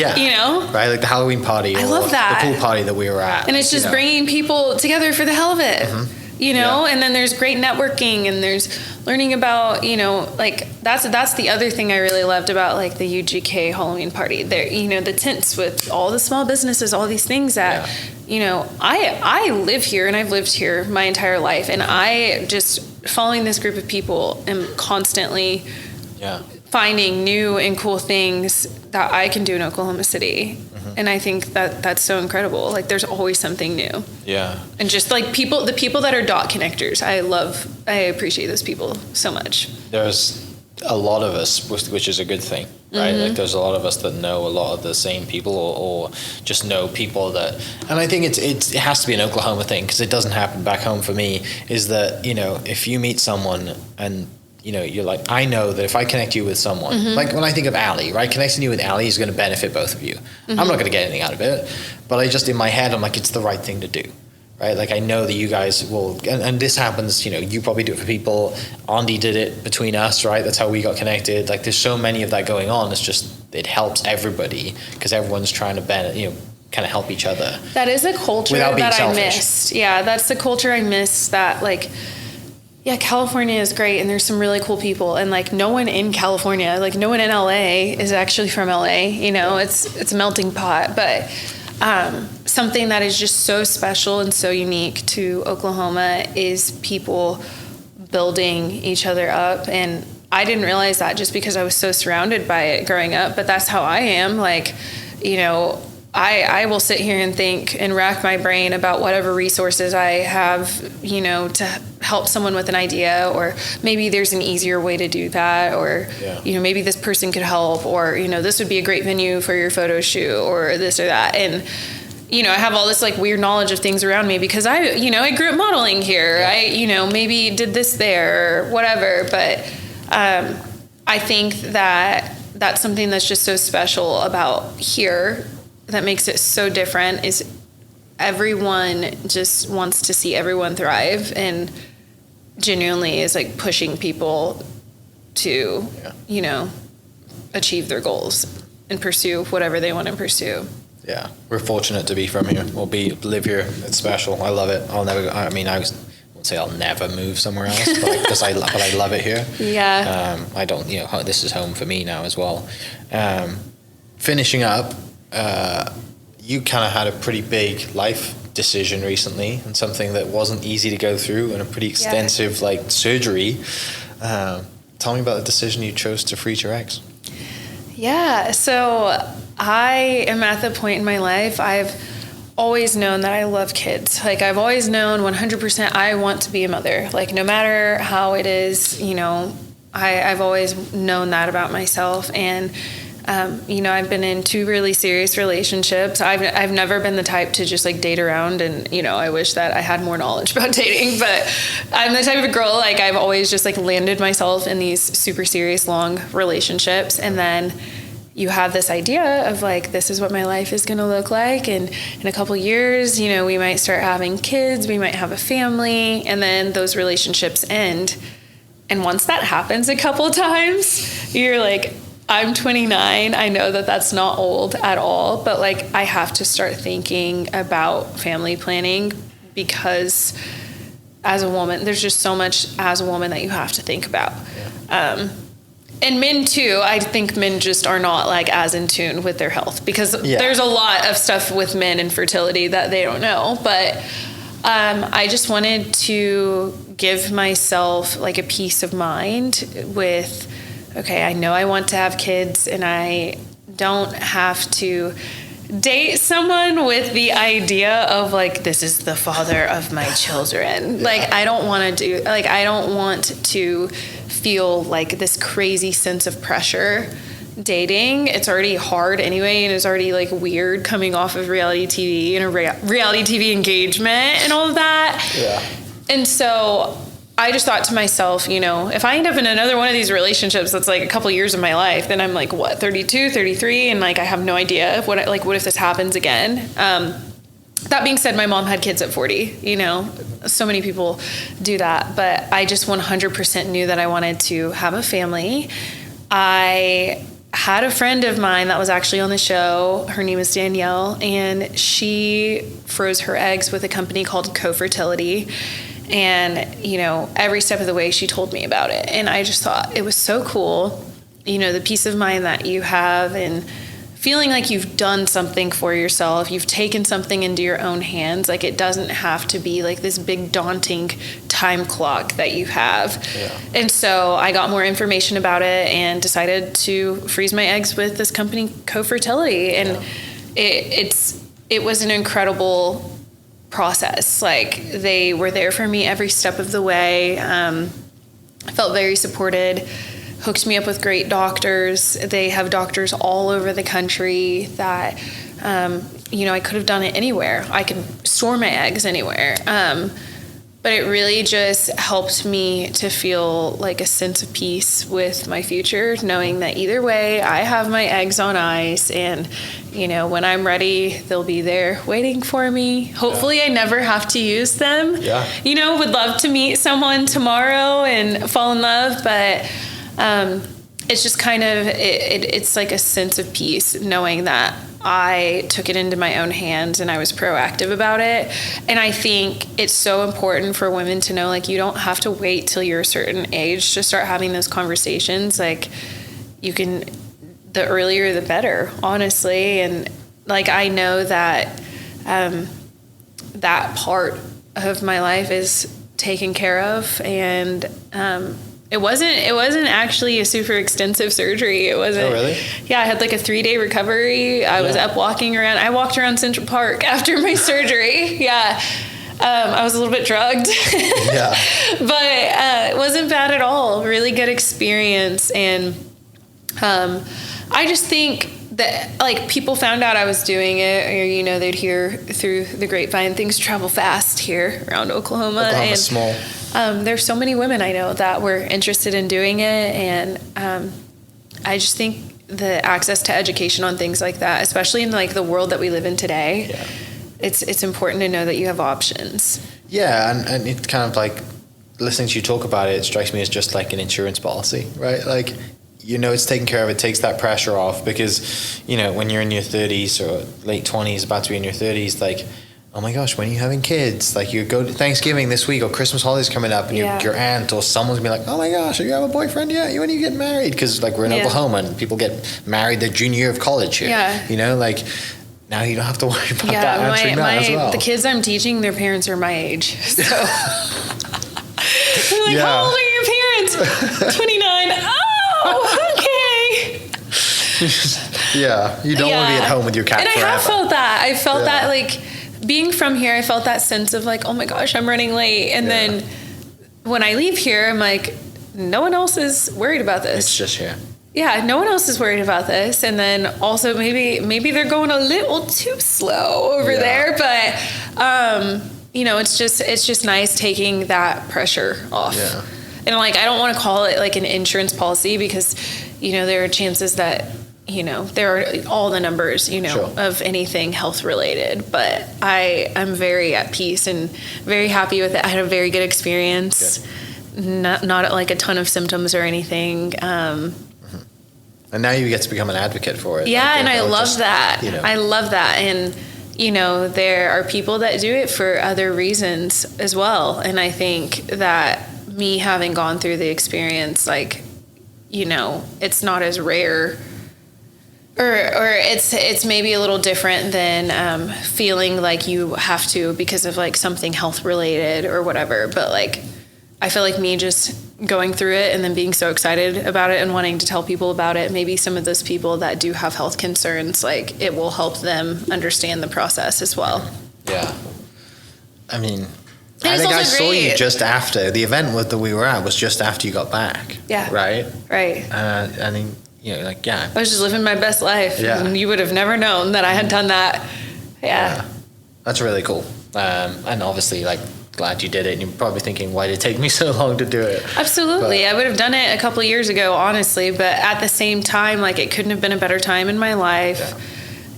Right, like the Halloween party. I love that. The pool party that we were at. And it's just bringing people together for the hell of it, and then there's great networking and there's learning about, like that's the other thing I really loved about like the UGK Halloween party. There, the tents with all the small businesses, all these things that, I live here and I've lived here my entire life. And I just following this group of people am constantly finding new and cool things that I can do in Oklahoma City. Mm-hmm. And I think that that's so incredible. Like there's always something new. Yeah. And just like the people that are dot connectors, I appreciate those people so much. There's a lot of us, which is a good thing, right? Mm-hmm. Like there's a lot of us that know a lot of the same people or just know people that, and I think it has to be an Oklahoma thing because it doesn't happen back home for me, is that, if you meet someone and, you're like, I know that if I connect you with someone, like when I think of Allie, right? Connecting you with Allie is going to benefit both of you. I'm not going to get anything out of it, but I just, in my head, I'm like, it's the right thing to do. Right, like I know that you guys will, and this happens. You probably do it for people. Andi did it between us, right? That's how we got connected. Like, there's so many of that going on. It's just it helps everybody because everyone's trying to kind of help each other. That is a culture that selfish. I missed. Yeah, that's the culture I missed. That like, California is great, and there's some really cool people, and like no one in California, like no one in LA is actually from LA. It's a melting pot, but. Something that is just so special and so unique to Oklahoma is people building each other up. And I didn't realize that just because I was so surrounded by it growing up, but that's how I am. Like, I will sit here and think and rack my brain about whatever resources I have, to help someone with an idea, or maybe there's an easier way to do that, or, maybe this person could help, or, this would be a great venue for your photo shoot, or this or that. And, I have all this like weird knowledge of things around me because I grew up modeling here. Yeah. I, maybe did this there or whatever, but I think that that's something that's just so special about here that makes it so different is everyone just wants to see everyone thrive and genuinely is like pushing people to, achieve their goals and pursue whatever they want to pursue. Yeah, we're fortunate to be from here. Live here. It's special. I love it. I won't say I'll never move somewhere else, but I love it here. Yeah. I don't. This is home for me now as well. Finishing up, you kind of had a pretty big life decision recently, and something that wasn't easy to go through, and a pretty extensive surgery. Tell me about the decision you chose to freeze your eggs. Yeah. So I am at the point in my life, I've always known that I love kids. Like I've always known 100% I want to be a mother. Like no matter how it is, I've always known that about myself. And, I've been in 2 really serious relationships. I've never been the type to just like date around and, I wish that I had more knowledge about dating, but I'm the type of girl, like I've always just like landed myself in these super serious long relationships. And then you have this idea of like, this is what my life is going to look like. And in a couple years, we might start having kids, we might have a family, and then those relationships end. And once that happens a couple times, you're like, I'm 29. I know that that's not old at all, but like I have to start thinking about family planning because as a woman, there's just so much as a woman that you have to think about. Yeah. And men too. I think men just are not like as in tune with their health because there's a lot of stuff with men and fertility that they don't know. But I just wanted to give myself like a peace of mind with, okay, I know I want to have kids and I don't have to date someone with the idea of like, this is the father of my children. Like, I don't want to feel like this crazy sense of pressure dating. It's already hard anyway, and it's already like weird coming off of reality TV and a reality TV engagement and all of that. Yeah. And so I just thought to myself, you know, if I end up in another one of these relationships that's like a couple years of my life, then I'm like, what, 32, 33? And like, I have no idea what if this happens again? That being said, my mom had kids at 40, you know, so many people do that, but I just 100% knew that I wanted to have a family. I had a friend of mine that was actually on the show. Her name is Danielle, and she froze her eggs with a company called Co-Fertility. And, you know, every step of the way she told me about it. And I just thought it was so cool, you know, the peace of mind that you have and feeling like you've done something for yourself. You've taken something into your own hands. Like, it doesn't have to be like this big daunting time clock that you have. Yeah. And so I got more information about it and decided to freeze my eggs with this company, Co-Fertility. And it was an incredible process. Like, they were there for me every step of the way. I felt very supported, hooked me up with great doctors. They have doctors all over the country that, you know, I could have done it anywhere. I could store my eggs anywhere. But it really just helped me to feel like a sense of peace with my future, knowing that either way, I have my eggs on ice, and, you know, when I'm ready, they'll be there waiting for me. Hopefully I never have to use them. Yeah. You know, would love to meet someone tomorrow and fall in love, but it's just kind of, it's like a sense of peace knowing that I took it into my own hands and I was proactive about it. And I think it's so important for women to know, like, you don't have to wait till you're a certain age to start having those conversations. Like, you can, the earlier the better, honestly. And like, I know that that part of my life is taken care of, and it wasn't actually a super extensive surgery. It wasn't. Oh, really? Yeah, I had like a 3-day recovery. I was up walking around. I walked around Central Park after my surgery. Yeah. I was a little bit drugged. Yeah. But it wasn't bad at all. Really good experience. And I just think that, like, people found out I was doing it, or, you know, they'd hear through the grapevine. Things travel fast here around Oklahoma. Oklahoma's small. There's so many women I know that were interested in doing it, and I just think the access to education on things like that, especially in like the world that we live in today, it's important to know that you have options. Yeah, and it's kind of like, listening to you talk about it, it strikes me as just like an insurance policy, right? Like, you know, it's taken care of. It takes that pressure off, because, you know, when you're in your 30s or late 20s, about to be in your 30s, like, oh my gosh, when are you having kids? Like, you go to Thanksgiving this week, or Christmas holidays coming up, and your aunt or someone's gonna be like, oh my gosh, you have a boyfriend yet? When are you getting married? Because like, we're in Oklahoma, and people get married their junior year of college here. Yeah. You know, like, now you don't have to worry about that answering that as well. The kids I'm teaching, their parents are my age. So they're like, how old are your parents? 29. Oh, okay. Yeah, you don't want to be at home with your cat and forever. I have felt that. I felt that, like, being from here, I felt that sense of like, oh my gosh, I'm running late. And then when I leave here, I'm like, no one else is worried about this. It's just here. Yeah, no one else is worried about this. And then also maybe they're going a little too slow over there. But, you know, it's just nice taking that pressure off. Yeah. And like, I don't want to call it like an insurance policy, because, you know, there are chances that, you know, there are all the numbers, you know, of anything health related, but I'm very at peace and very happy with it. I had a very good experience, not like a ton of symptoms or anything. And now you get to become an advocate for it. Yeah, like, and I love just, that. you know. I love that. And, you know, there are people that do it for other reasons as well. And I think that me having gone through the experience, like, you know, it's not as rare, or it's maybe a little different than feeling like you have to because of like something health related or whatever. But like, I feel like me just going through it and then being so excited about it and wanting to tell people about it, maybe some of those people that do have health concerns, like it will help them understand the process as well. Yeah. I mean, And I it's think I also saw you great. just after the event that we were at was just after you got back. Yeah. Right. Right. I mean, you know, like, yeah. I was just living my best life. Yeah. And you would have never known that I had done that. Yeah. That's really cool. And obviously, like, glad you did it. And you're probably thinking, why did it take me so long to do it? Absolutely. But- I would have done it a couple of years ago, honestly. But at the same time, like, it couldn't have been a better time in my life.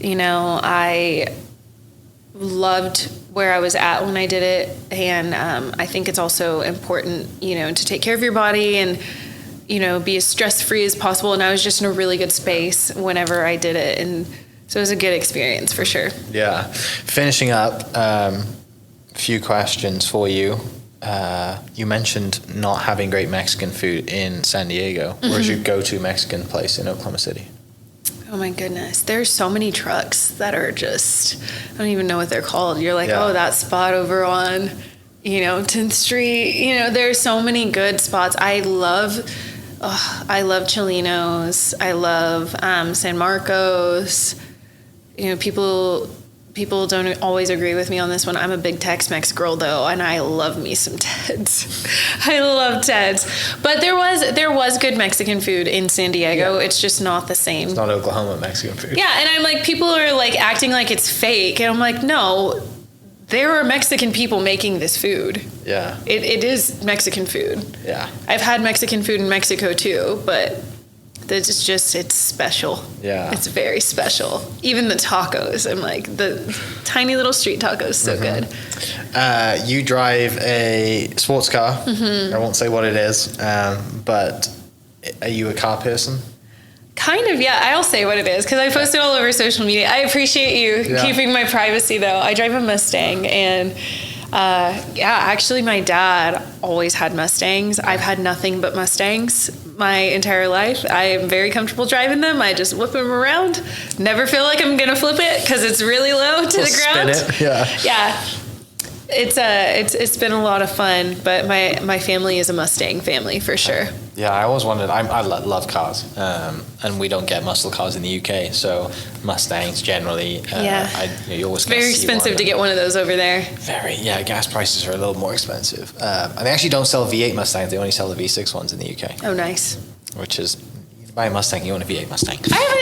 Yeah. You know, I loved where I was at when I did it. And I think it's also important, you know, to take care of your body and, you know, be as stress-free as possible. And I was just in a really good space whenever I did it. And so it was a good experience for sure. Yeah. Finishing up, a few questions for you. You mentioned not having great Mexican food in San Diego. Where's your go-to Mexican place in Oklahoma City? Oh my goodness. There's so many trucks that are just, I don't even know what they're called. You're like, Yeah. oh, that spot over on, you know, 10th Street. You know, there's so many good spots. I love Cholinos. I love San Marcos. You know, people don't always agree with me on this one. I'm a big Tex-Mex girl though, and I love me some Ted's. I love Ted's. But there was good Mexican food in San Diego. Yeah. It's just not the same. It's not Oklahoma Mexican food. Yeah, and I'm like, people are like acting like it's fake, and I'm like, no, there are Mexican people making this food. Yeah. It is Mexican food. Yeah. I've had Mexican food in Mexico too, but it's special. Yeah. It's very special. Even the tacos, I'm like, the tiny little street tacos, so good. You drive a sports car. Mm-hmm. I won't say what it is, but are you a car person? Kind of, yeah. I'll say what it is because I post it all over social media. I appreciate you keeping my privacy, though. I drive a Mustang, and actually, my dad always had Mustangs. I've had nothing but Mustangs my entire life. I am very comfortable driving them. I just whip them around. Never feel like I'm gonna flip it because it's really low to the ground. Spin it. Yeah. Yeah. It's been a lot of fun, but my family is a Mustang family for sure. Yeah, I always wondered. I love cars, and we don't get muscle cars in the UK, so Mustangs generally. You always It's very expensive to get one of those over there. Gas prices are a little more expensive, and they actually don't sell V8 Mustangs. They only sell the V6 ones in the UK. Oh, nice. Which is, you buy a Mustang, you want a V8 Mustang.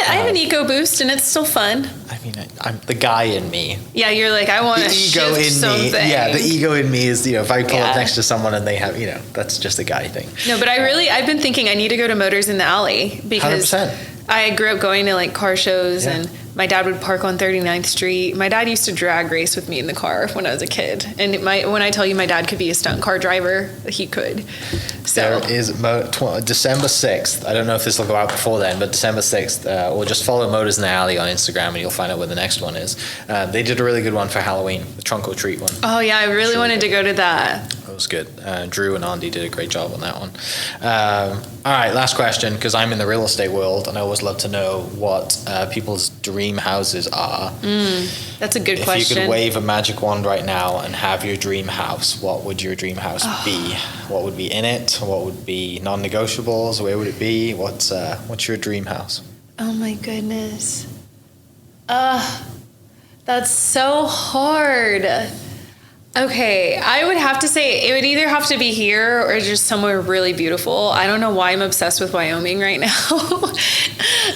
I have an EcoBoost, and it's still fun. I mean, I'm the guy in me. Yeah, you're like, I want The to ego shift in something. me. Yeah, the ego in me is, if I pull up Yeah. next to someone and they have, that's just a guy thing. No, but I've been thinking I need to go to Motors in the Alley because 100%. I grew up going to like car shows, and my dad would park on 39th Street. My dad used to drag race with me in the car when I was a kid. And when I tell you my dad could be a stunt car driver, he could. So There is December 6th. I don't know if this will go out before then, but December 6th, or just follow Motors in the Alley on Instagram and you'll find out where the next one is. They did a really good one for Halloween, the Trunk or Treat one. oh yeah, I really wanted to go to that. It was good. Drew and Andy did a great job on that one. All right, last question, because I'm in the real estate world and I always love to know what people's dream houses are. That's a good If question. you could wave a magic wand right now and have your dream house, what would your dream house be? What would be in it? What would be non-negotiables? Where would it be? What's your dream house? Oh my goodness. That's so hard. Okay, I would have to say it would either have to be here or just somewhere really beautiful. I don't know why I'm obsessed with Wyoming right now.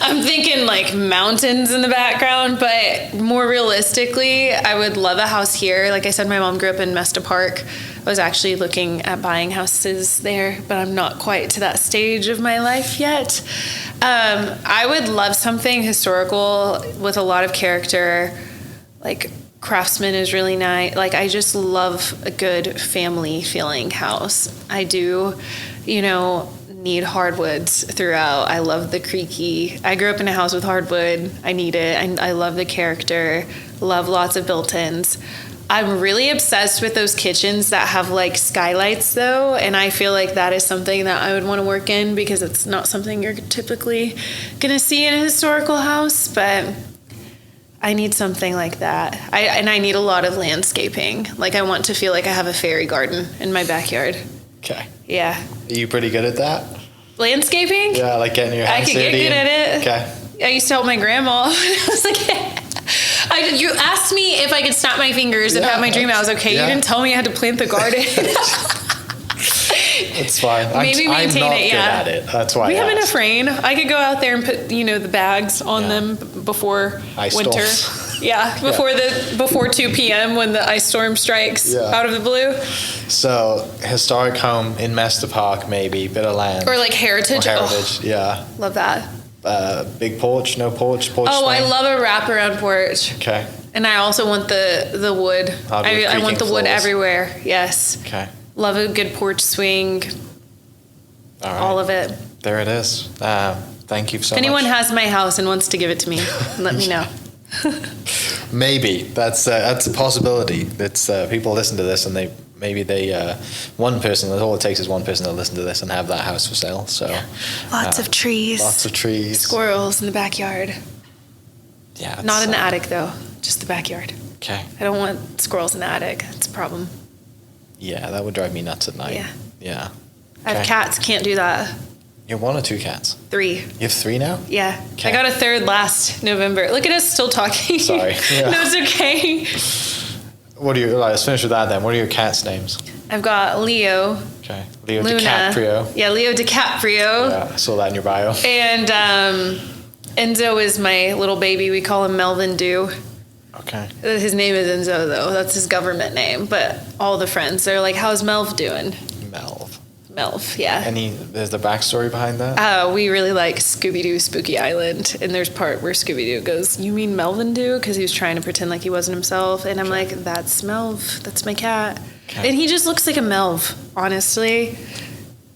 I'm thinking like mountains in the background, but more realistically, I would love a house here. Like I said, my mom grew up in Mesta Park. I was actually looking at buying houses there, but I'm not quite to that stage of my life yet. I would love something historical with a lot of character, like Craftsman is really nice. Like, I just love a good family feeling house. I do, need hardwoods throughout. I love the creaky. I grew up in a house with hardwood. I need it. I love the character. Love lots of built-ins. I'm really obsessed with those kitchens that have like skylights though, and I feel like that is something that I would want to work in because it's not something you're typically going to see in a historical house, but I need something like that. I need a lot of landscaping. Like I want to feel like I have a fairy garden in my backyard. Okay. Yeah. Are you pretty good at that? Landscaping? Yeah, like getting your hands I could get dirty good at it. Okay. I used to help my grandma when I was a kid. You asked me if I could snap my fingers and have my dream house. Okay, yeah. You didn't tell me I had to plant the garden. It's fine. Maybe maintain I'm not it, good yeah. at it. That's why We I have asked. enough rain. I could go out there and put, the bags on them before Ice winter. storms. Yeah, before 2 p.m. when the ice storm strikes out of the blue. So, historic home in Mester Park, maybe, bit of land. Or like heritage. Heritage, yeah. Love that. Big porch, no porch, Oh, I swing. love a wraparound porch. Okay. And I also want the wood. Hardwood I want the creaking wood floors. everywhere. Yes. Okay. Love a good porch swing. All right. All of it. There it is. Thank you so If much. anyone has my house and wants to give it to me, let me know. Maybe that's a possibility. It's people listen to this and one person. All it takes is one person to listen to this and have that house for sale. So Lots of trees. lots of trees. Squirrels in the backyard. Yeah. Not in the attic though, just the backyard. Okay. I don't want squirrels in the attic. It's a problem. Yeah, that would drive me nuts at night. Yeah. Yeah. I have Okay. cats, can't do that. You have 1 or 2 cats? 3. You have 3 now? Yeah. Okay. I got a 3rd last November. Look at us still talking. Sorry. Yeah. No, it's okay. What are let's finish with that then. What are your cats' names? I've got Leo, Okay. Leo Luna. DiCaprio. Yeah, Leo DiCaprio. Yeah, I saw that in your bio. And Enzo is my little baby. We call him Melvin Dew. Okay. His name is Enzo, though. That's his government name. But all the friends, they're like, how's Melv doing? Melv. Melv, yeah. There's the backstory behind that? We really like Scooby-Doo Spooky Island. And there's part where Scooby-Doo goes, you mean Melvin Dew? Because he was trying to pretend like he wasn't himself. And I'm like, that's Melv. That's my cat. Okay. And he just looks like a Melv, honestly.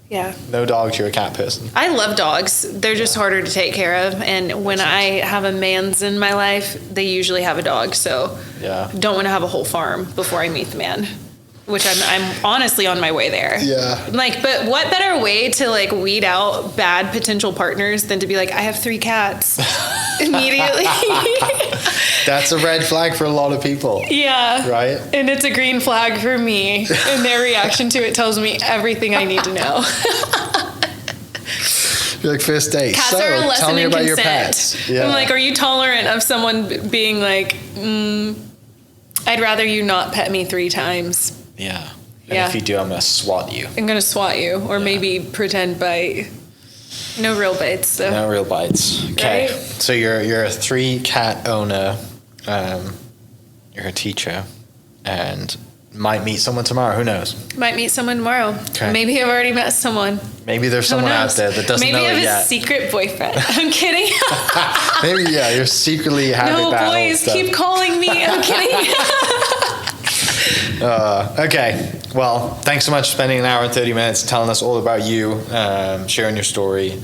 Yeah. No dogs, you're a cat person. I love dogs. They're just harder to take care of. And when I have a man's in my life, they usually have a dog. So Yeah. I don't want to have a whole farm before I meet the man, which I'm honestly on my way there. Yeah. Like, but what better way to like weed out bad potential partners than to be like, I have 3 cats immediately. That's a red flag for a lot of people. Yeah. Right? And it's a green flag for me. And their reaction to it tells me everything I need to know. You're like, first date. Cats So, are a lesson tell me in about consent. your pets. Yeah. I'm like, are you tolerant of someone being like, I'd rather you not pet me 3 times. Yeah. And Yeah. if you do, I'm going to swat you. I'm going to swat you or maybe pretend bite. No real bites, though. No real bites. Okay. Right? So you're a 3 cat owner. You're a teacher. And might meet someone tomorrow. Who knows? Might meet someone tomorrow. Okay. Maybe I've already met someone. Maybe there's Who someone out knows? there that doesn't Maybe know I have it a yet. secret boyfriend. I'm kidding. Maybe, yeah, you're secretly having No, battles. boys, keep calling me. I'm kidding. Okay. Well, thanks so much for spending an hour and 30 minutes telling us all about you, sharing your story.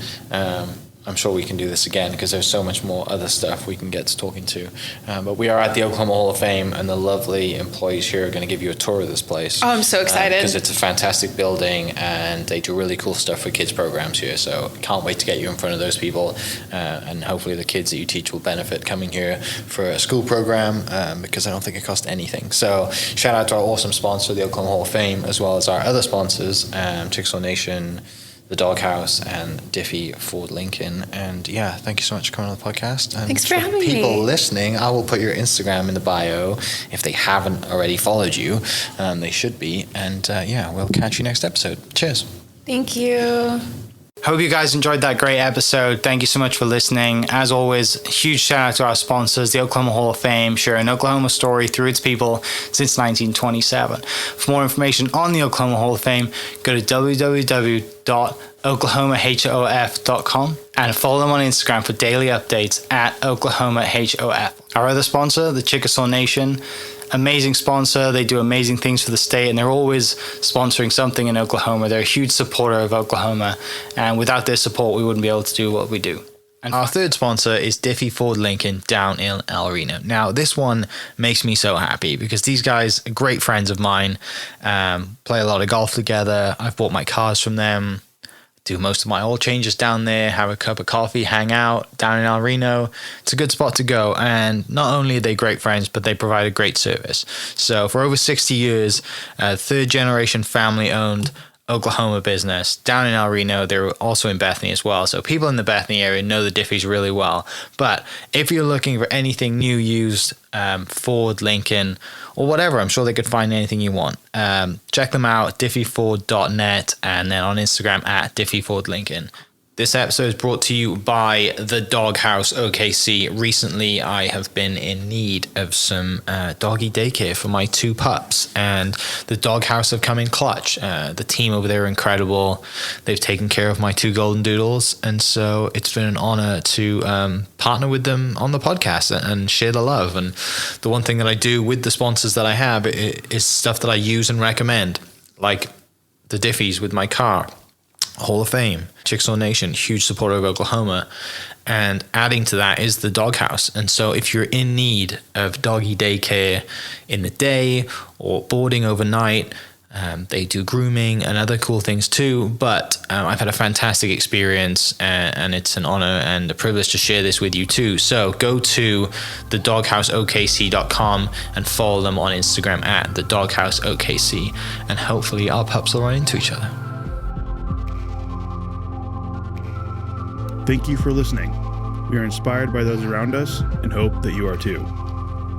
I'm sure we can do this again because there's so much more other stuff we can get to talking to. But we are at the Oklahoma Hall of Fame, and the lovely employees here are going to give you a tour of this place. Oh, I'm so excited. Because it's a fantastic building, and they do really cool stuff for kids programs here. So can't wait to get you in front of those people, and hopefully the kids that you teach will benefit coming here for a school program, because I don't think it costs anything. So shout out to our awesome sponsor, the Oklahoma Hall of Fame, as well as our other sponsors, Chickasaw Nation, the Doghouse, and Diffie Ford Lincoln. And yeah, thank you so much for coming on the podcast. And Thanks for having me. people listening, I will put your Instagram in the bio if they haven't already followed you. They should be. And yeah, we'll catch you next episode. Cheers. Thank you. Hope you guys enjoyed that great episode. Thank you so much for listening. As always, huge shout out to our sponsors, the Oklahoma Hall of Fame, sharing Oklahoma story through its people since 1927. For more information on the Oklahoma Hall of Fame, go to www.oklahomahof.com and follow them on Instagram for daily updates at OklahomaHOF. Our other sponsor, the Chickasaw Nation, amazing sponsor. They do amazing things for the state, and they're always sponsoring something in Oklahoma. They're a huge supporter of Oklahoma, and without their support, we wouldn't be able to do what we do. And our third sponsor is Diffie Ford Lincoln down in El Reno. Now, this one makes me so happy because these guys are great friends of mine, play a lot of golf together. I've bought my cars from them, do most of my oil changes down there, have a cup of coffee, hang out down in El Reno. It's a good spot to go. And not only are they great friends, but they provide a great service. So for over 60 years, third generation family owned Oklahoma business down in El Reno. They're also in Bethany as well. So people in the Bethany area know the Diffies really well. But if you're looking for anything new, used, Ford, Lincoln, or whatever, I'm sure they could find anything you want. Check them out, diffieford.net, and then on Instagram at diffiefordlincoln. This episode is brought to you by the Doghouse OKC. Recently, I have been in need of some doggy daycare for my 2 pups, and the Doghouse have come in clutch. The team over there are incredible. They've taken care of my 2 golden doodles, and so it's been an honor to partner with them on the podcast and share the love. And the one thing that I do with the sponsors that I have is stuff that I use and recommend, like the Diffies with my car, Hall of Fame, Chickasaw Nation, huge supporter of Oklahoma, and adding to that is the Doghouse. And so if you're in need of doggy daycare in the day or boarding overnight, they do grooming and other cool things too. But I've had a fantastic experience, and it's an honor and a privilege to share this with you too. So go to thedogHouseOKC.com and follow them on Instagram at thedogHouseOKC, and hopefully our pups will run into each other. Thank you for listening. We are inspired by those around us and hope that you are too.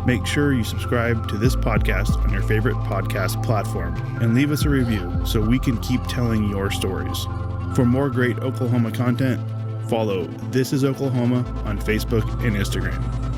Make sure you subscribe to this podcast on your favorite podcast platform and leave us a review so we can keep telling your stories. For more great Oklahoma content, follow This Is Oklahoma on Facebook and Instagram.